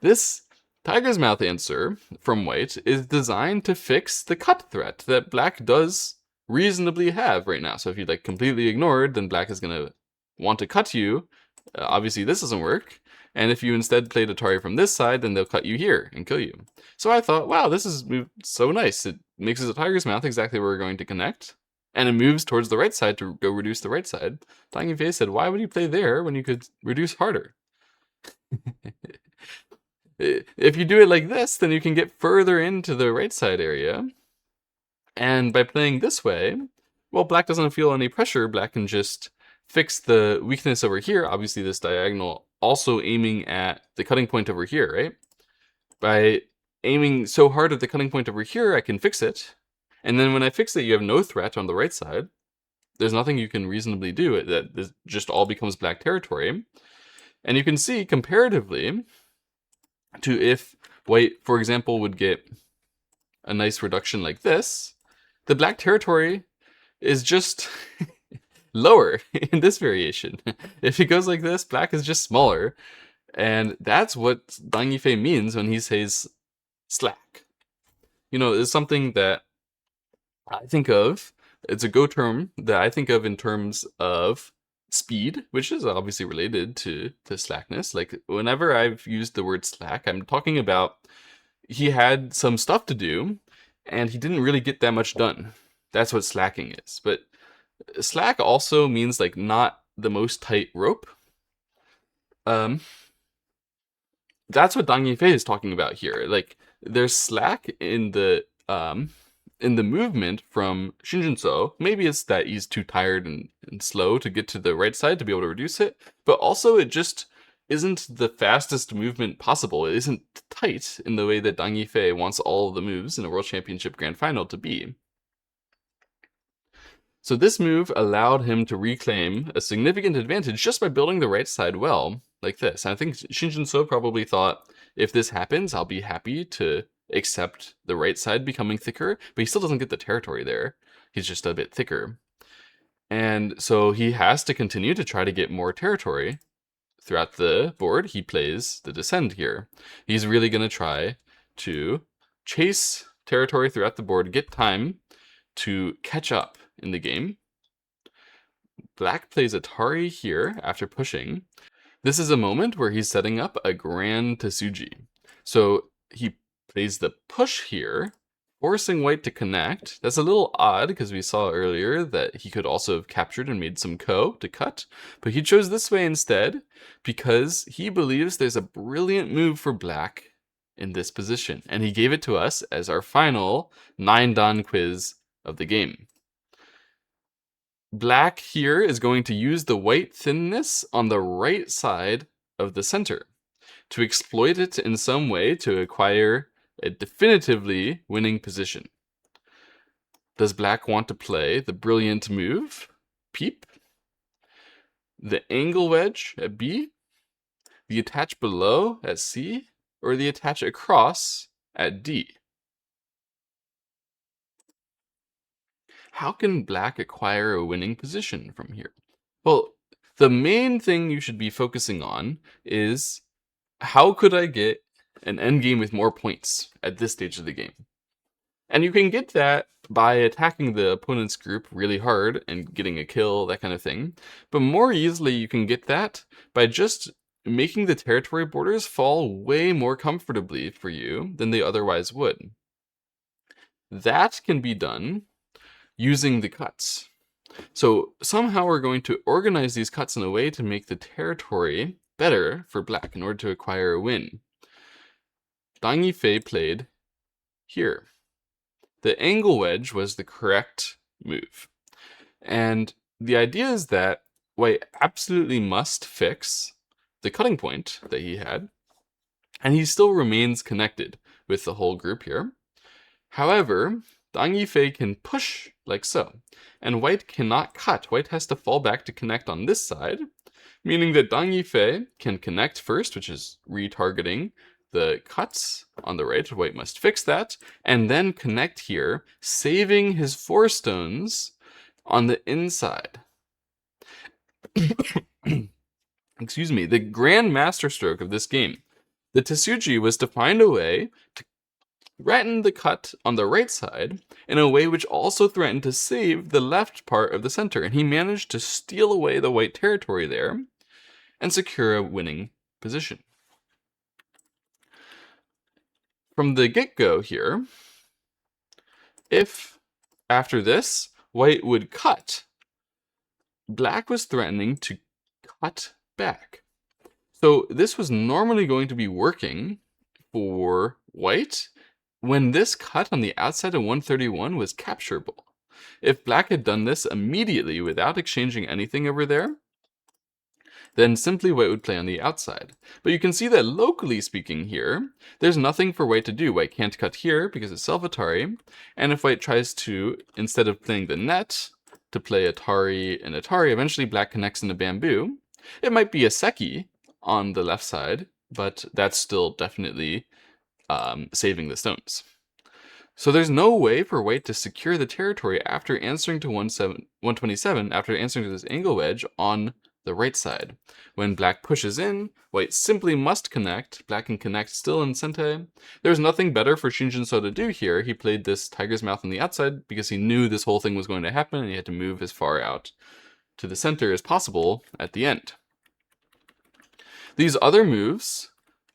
This Tiger's Mouth answer from white is designed to fix the cut threat that black does reasonably have right now. So if you like completely ignored, then black is going to want to cut you. Obviously this doesn't work. And if you instead played Atari from this side, then they'll cut you here and kill you. So I thought, wow, this is so nice. It makes a Tiger's Mouth exactly where we're going to connect. And it moves towards the right side to go reduce the right side. Dang Yifei said, why would you play there when you could reduce harder? If you do it like this, then you can get further into the right side area. And by playing this way, well, black doesn't feel any pressure. Black can just fix the weakness over here. Obviously, this diagonal also aiming at the cutting point over here, right? By aiming so hard at the cutting point over here, I can fix it. And then when I fix it, you have no threat on the right side. There's nothing you can reasonably do. That just all becomes black territory. And you can see comparatively to if white, for example, would get a nice reduction like this, the black territory is just lower in this variation. If it goes like this, black is just smaller. And that's what Dang Yifei means when he says slack. You know, it's something that I think of, it's a Go term that I think of in terms of speed, which is obviously related to slackness. Like whenever I've used the word slack, I'm talking about he had some stuff to do and he didn't really get that much done. That's what slacking is. But slack also means like not the most tight rope. That's what Dang Yifei is talking about here. Like there's slack in the movement from Shin Jinseo. Maybe it's that he's too tired and slow to get to the right side to be able to reduce it, but also it just isn't the fastest movement possible. It isn't tight in the way that Dang Yifei wants all of the moves in a World Championship Grand Final to be. So this move allowed him to reclaim a significant advantage just by building the right side well, like this. And I think Shin Jinseo probably thought, if this happens, I'll be happy to accept the right side becoming thicker, but he still doesn't get the territory there. He's just a bit thicker. And so he has to continue to try to get more territory. Throughout the board, he plays the Descend here. He's really going to try to chase territory throughout the board, get time to catch up in the game. Black plays Atari here after pushing. This is a moment where he's setting up a Grand Tsuji. So he plays the push here, forcing white to connect. That's a little odd because we saw earlier that he could also have captured and made some ko to cut, but he chose this way instead because he believes there's a brilliant move for black in this position, and he gave it to us as our final 9-dan quiz of the game. Black here is going to use the white thinness on the right side of the center to exploit it in some way to acquire a definitively winning position. Does black want to play the brilliant move, peep, the angle wedge at B, the attach below at C, or the attach across at D? How can black acquire a winning position from here? Well, the main thing you should be focusing on is how could I get an endgame with more points at this stage of the game? And you can get that by attacking the opponent's group really hard and getting a kill, that kind of thing. But more easily you can get that by just making the territory borders fall way more comfortably for you than they otherwise would. That can be done using the cuts. So somehow we're going to organize these cuts in a way to make the territory better for black in order to acquire a win. Dang Yifei played here. The angle wedge was the correct move. And the idea is that white absolutely must fix the cutting point that he had, and he still remains connected with the whole group here. However, Dang Yifei can push like so, and white cannot cut. White has to fall back to connect on this side, meaning that Dang Yifei can connect first, which is retargeting the cuts on the right. White must fix that, and then connect here, saving his 4 stones on the inside. Excuse me, the grand master stroke of this game. The Tsuji was to find a way to threaten the cut on the right side in a way which also threatened to save the left part of the center. And he managed to steal away the white territory there and secure a winning position. From the get-go here, if after this, white would cut, black was threatening to cut back. So this was normally going to be working for white when this cut on the outside of 131 was capturable. If black had done this immediately without exchanging anything over there, then simply white would play on the outside. But you can see that locally speaking here, there's nothing for white to do. White can't cut here because it's self-Atari, and if white tries to, instead of playing the net, to play Atari and Atari, eventually black connects into bamboo. It might be a seki on the left side, but that's still definitely saving the stones. So there's no way for white to secure the territory after answering to 127, after answering to this angle wedge on the right side. When black pushes in, white simply must connect. Black can connect still in Sente. There's nothing better for Shin Jinseo to do here. He played this tiger's mouth on the outside because he knew this whole thing was going to happen and he had to move as far out to the center as possible at the end. These other moves,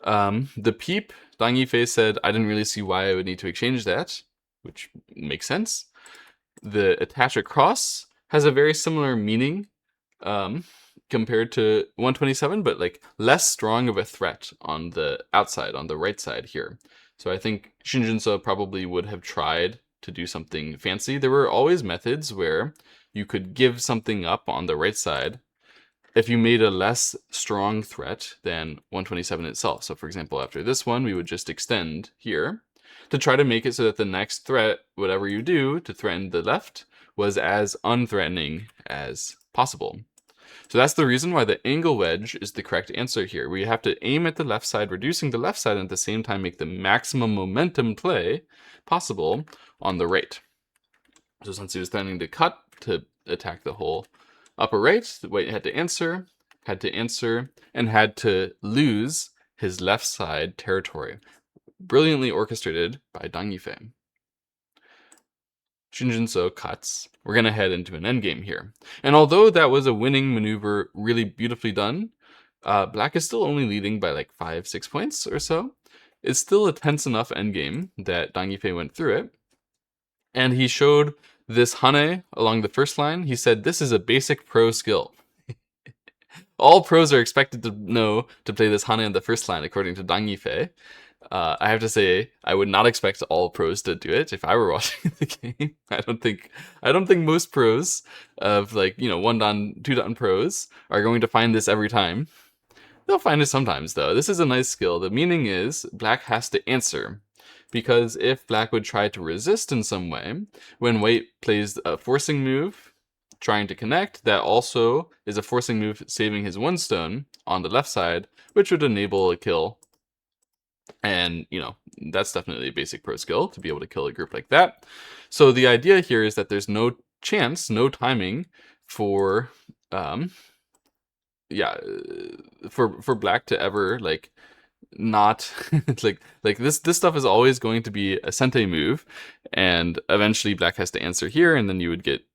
the peep, Dang Yifei said, I didn't really see why I would need to exchange that, which makes sense. The attach across has a very similar meaning compared to 127, but like less strong of a threat on the outside, on the right side here. So I think Shin Jinseo probably would have tried to do something fancy. There were always methods where you could give something up on the right side if you made a less strong threat than 127 itself. So for example, after this one, we would just extend here to try to make it so that the next threat, whatever you do to threaten the left, was as unthreatening as possible. So that's the reason why the angle wedge is the correct answer here. We have to aim at the left side, reducing the left side, and at the same time make the maximum momentum play possible on the right. So since he was threatening to cut to attack the whole upper right, white had to answer, and had to lose his left side territory. Brilliantly orchestrated by Dang Yifei. Shin Jinseo cuts. We're going to head into an endgame here. And although that was a winning maneuver, really beautifully done, black is still only leading by like 5-6 points or so. It's still a tense enough endgame that Dang Yifei went through it. And he showed this hane along the first line. He said, this is a basic pro skill. All pros are expected to know to play this hane on the first line, according to Dang Yifei. I have to say, I would not expect all pros to do it if I were watching the game. I don't think most pros of 1-dan, 2-dan pros are going to find this every time. They'll find it sometimes though. This is a nice skill. The meaning is black has to answer. Because if black would try to resist in some way, when white plays a forcing move, trying to connect, that also is a forcing move saving his 1 stone on the left side, which would enable a kill. And, that's definitely a basic pro skill to be able to kill a group like that. So the idea here is that there's no chance, no timing for, for black to ever, not this stuff is always going to be a Sente move, and eventually black has to answer here, and then you would get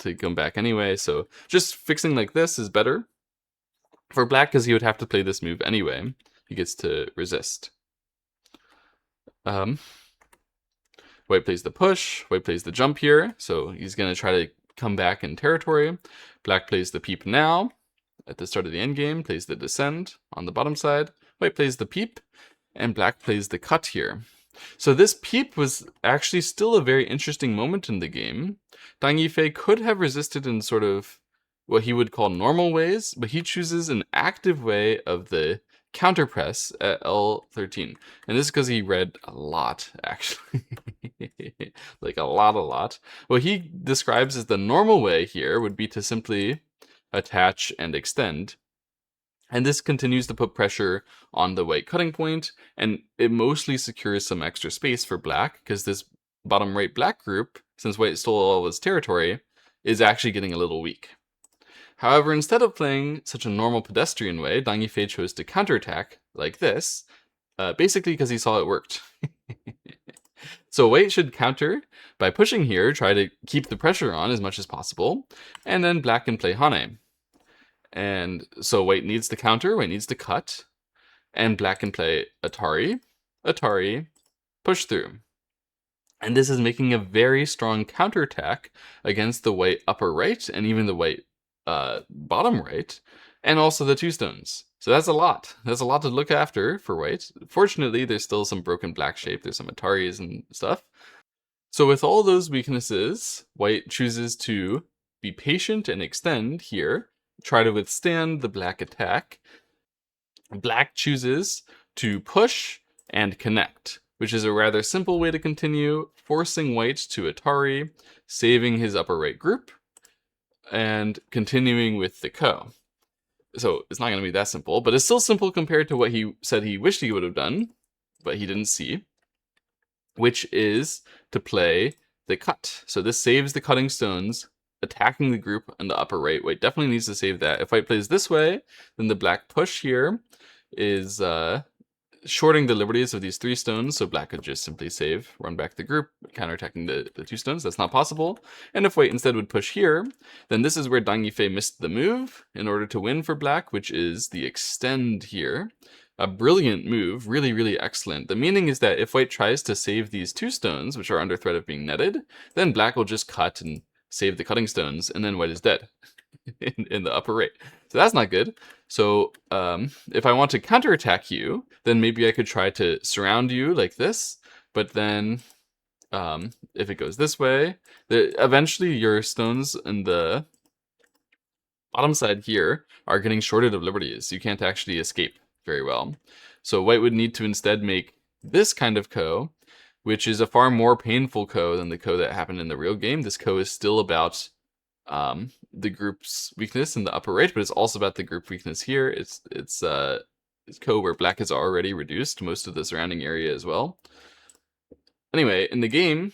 to come back anyway. So just fixing like this is better for black because he would have to play this move anyway. He gets to resist. White plays the push, white plays the jump here, so he's going to try to come back in territory. Black plays the peep now at the start of the endgame, plays the descend on the bottom side. White plays the peep, and black plays the cut here. So this peep was actually still a very interesting moment in the game. Dang Yifei could have resisted in sort of what he would call normal ways, but he chooses an active way of the counter press at L13. And this is because he read a lot, actually. A lot. What he describes as the normal way here would be to simply attach and extend. And this continues to put pressure on the white cutting point, and it mostly secures some extra space for black, because this bottom right black group, since white stole all of its territory, is actually getting a little weak. However, instead of playing such a normal pedestrian way, Dang Yifei chose to counterattack like this, basically because he saw it worked. So white should counter by pushing here, try to keep the pressure on as much as possible, and then black can play Hane. And so white needs to counter, white needs to cut, and black can play Atari, Atari, push through. And this is making a very strong counterattack against the white upper right and even the white bottom right, and also the two stones. So that's a lot. That's a lot to look after for white. Fortunately, there's still some broken black shape. There's some Ataris and stuff. So with all those weaknesses, white chooses to be patient and extend here, try to withstand the black attack. Black chooses to push and connect, which is a rather simple way to continue, forcing white to Atari, saving his upper right group, and continuing with the ko. So it's not going to be that simple, but it's still simple compared to what he said he wished he would have done, but he didn't see, which is to play the cut. So this saves the cutting stones, attacking the group on the upper right. White definitely needs to save that. If white plays this way, then the black push here is shorting the liberties of these three stones, so black could just simply save, run back the group, counterattacking the two stones. That's not possible. And if white instead would push here, then this is where Dang Yifei missed the move in order to win for black, which is the extend here. A brilliant move, really, really excellent. The meaning is that if white tries to save these two stones, which are under threat of being netted, then black will just cut and save the cutting stones, and then white is dead in the upper right. So that's not good. So if I want to counterattack you, then maybe I could try to surround you like this. But then if it goes this way, eventually your stones in the bottom side here are getting shorted of liberties. You can't actually escape very well. So white would need to instead make this kind of ko, which is a far more painful ko than the ko that happened in the real game. This ko is still about the group's weakness in the upper right, but it's also about the group weakness here. It's ko where black has already reduced most of the surrounding area as well. Anyway, in the game,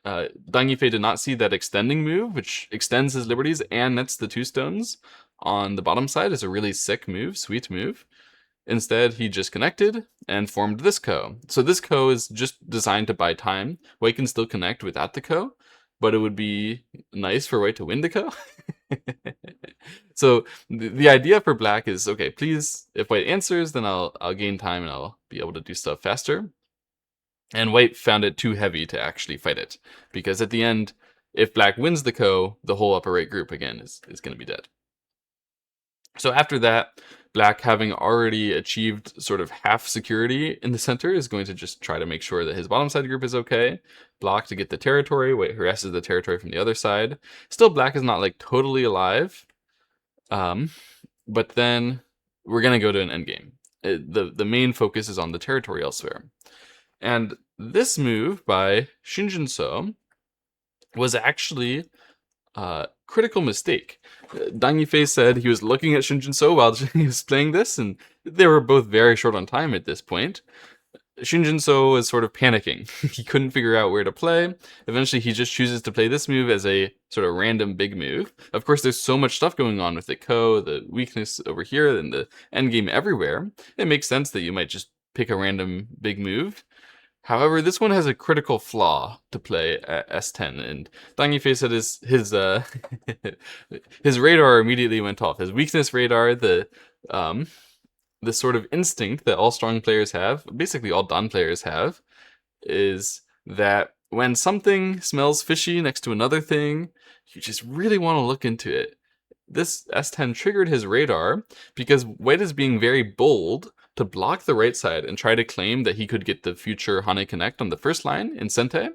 Dang Yifei did not see that extending move, which extends his liberties and nets the two stones on the bottom side. Is a really sick move, sweet move. Instead, he just connected and formed this ko. So this ko is just designed to buy time. White can still connect without the ko, but it would be nice for white to win the ko. So the idea for black is, okay, please, if white answers, then I'll gain time and I'll be able to do stuff faster. And white found it too heavy to actually fight it, because at the end, if black wins the ko, the whole upper right group again is going to be dead. So after that, black, having already achieved sort of half security in the center, is going to just try to make sure that his bottom side group is okay. Block to get the territory. White harasses the territory from the other side. Still, black is not like totally alive. But then we're going to go to an endgame. The main focus is on the territory elsewhere. And this move by Shin Jinseo was actually a critical mistake. Dang Yifei said he was looking at Shin Jinseo while he was playing this, and they were both very short on time at this point. Shin Jinseo was sort of panicking. He couldn't figure out where to play. Eventually, he just chooses to play this move as a sort of random big move. Of course, there's so much stuff going on with the ko, the weakness over here, and the endgame everywhere. It makes sense that you might just pick a random big move. However, this one has a critical flaw to play at S10, and Dang Yifei said his radar immediately went off. His weakness radar, the sort of instinct that all strong players have, basically all Dan players have, is that when something smells fishy next to another thing, you just really want to look into it. This S10 triggered his radar because white is being very bold to block the right side and try to claim that he could get the future Hane Connect on the first line in Sente,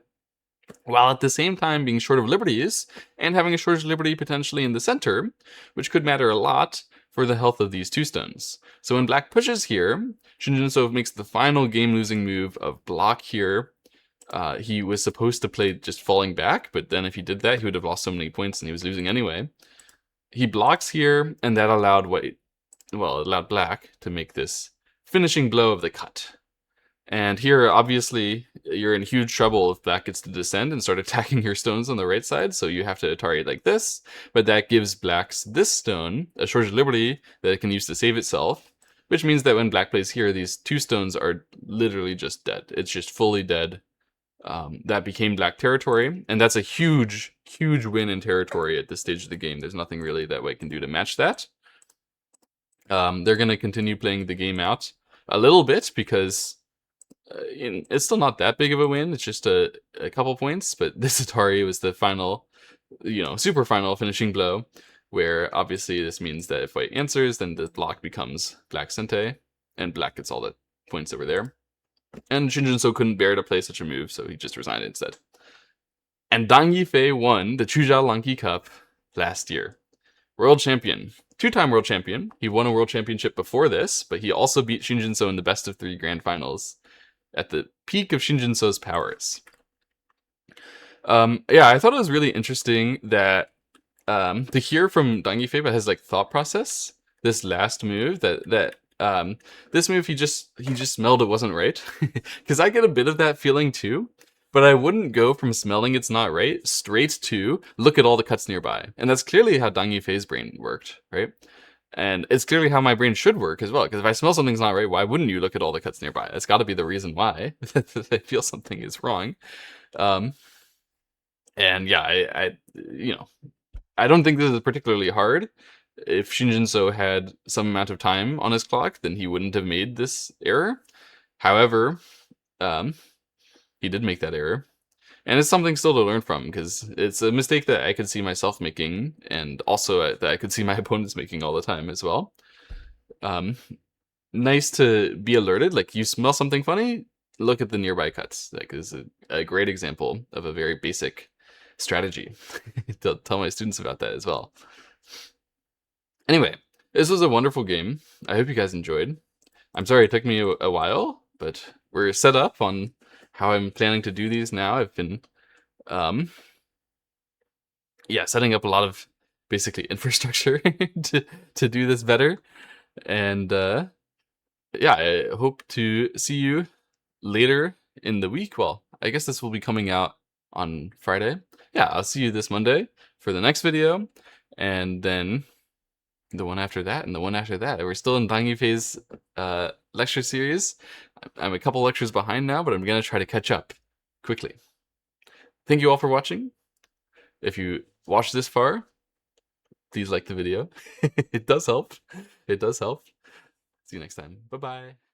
while at the same time being short of liberties and having a shortage of liberty potentially in the center, which could matter a lot for the health of these two stones. So when black pushes here, Shin Jinseo makes the final game-losing move of block here. He was supposed to play just falling back, but then if he did that, he would have lost so many points and he was losing anyway. He blocks here, and that allowed black to make this finishing blow of the cut. And here, obviously, you're in huge trouble if black gets to descend and start attacking your stones on the right side, so you have to Atari like this, but that gives blacks this stone, a shortage of liberty that it can use to save itself, which means that when black plays here, these 2 stones are literally just dead. It's just fully dead. That became black territory, and that's a huge, huge win in territory at this stage of the game. There's nothing really that white can do to match that. They're going to continue playing the game out a little bit because it's still not that big of a win. It's just a couple points, but this Atari was the final, super final finishing blow, where obviously this means that if white answers, then the block becomes black sente, and black gets all the points that were there. And Shin Jinseo couldn't bear to play such a move, so he just resigned instead. And Dang Yifei won the Chujiao Lanki Cup last year. World champion. 2-time world champion. He won a world championship before this, but he also beat Shin Jinseo in the best of 3 grand finals at the peak of Shin Jinseo's powers. Yeah, I thought it was really interesting that to hear from Dang Yifei about his thought process. This last move this move he just smelled it wasn't right, because I get a bit of that feeling too. But I wouldn't go from smelling it's not right straight to look at all the cuts nearby. And that's clearly how Dang Yifei's brain worked, right? And it's clearly how my brain should work as well. Because if I smell something's not right, why wouldn't you look at all the cuts nearby? That's got to be the reason why I feel something is wrong. And yeah, I don't think this is particularly hard. If Shin Jinseo had some amount of time on his clock, then he wouldn't have made this error. However, he did make that error. And it's something still to learn from, because it's a mistake that I could see myself making, and also that I could see my opponents making all the time as well. Nice to be alerted, you smell something funny, look at the nearby cuts. That is a great example of a very basic strategy. Tell my students about that as well. Anyway, this was a wonderful game. I hope you guys enjoyed. I'm sorry it took me a while, but we're set up on how I'm planning to do these now. I've been, setting up a lot of basically infrastructure to do this better. And I hope to see you later in the week. Well, I guess this will be coming out on Friday. Yeah, I'll see you this Monday for the next video, and then the one after that, and the one after that. We're still in Dang Yifei's lecture series. I'm a couple lectures behind now, but I'm going to try to catch up quickly. Thank you all for watching. If you watched this far, please like the video. It does help. It does help. See you next time. Bye-bye.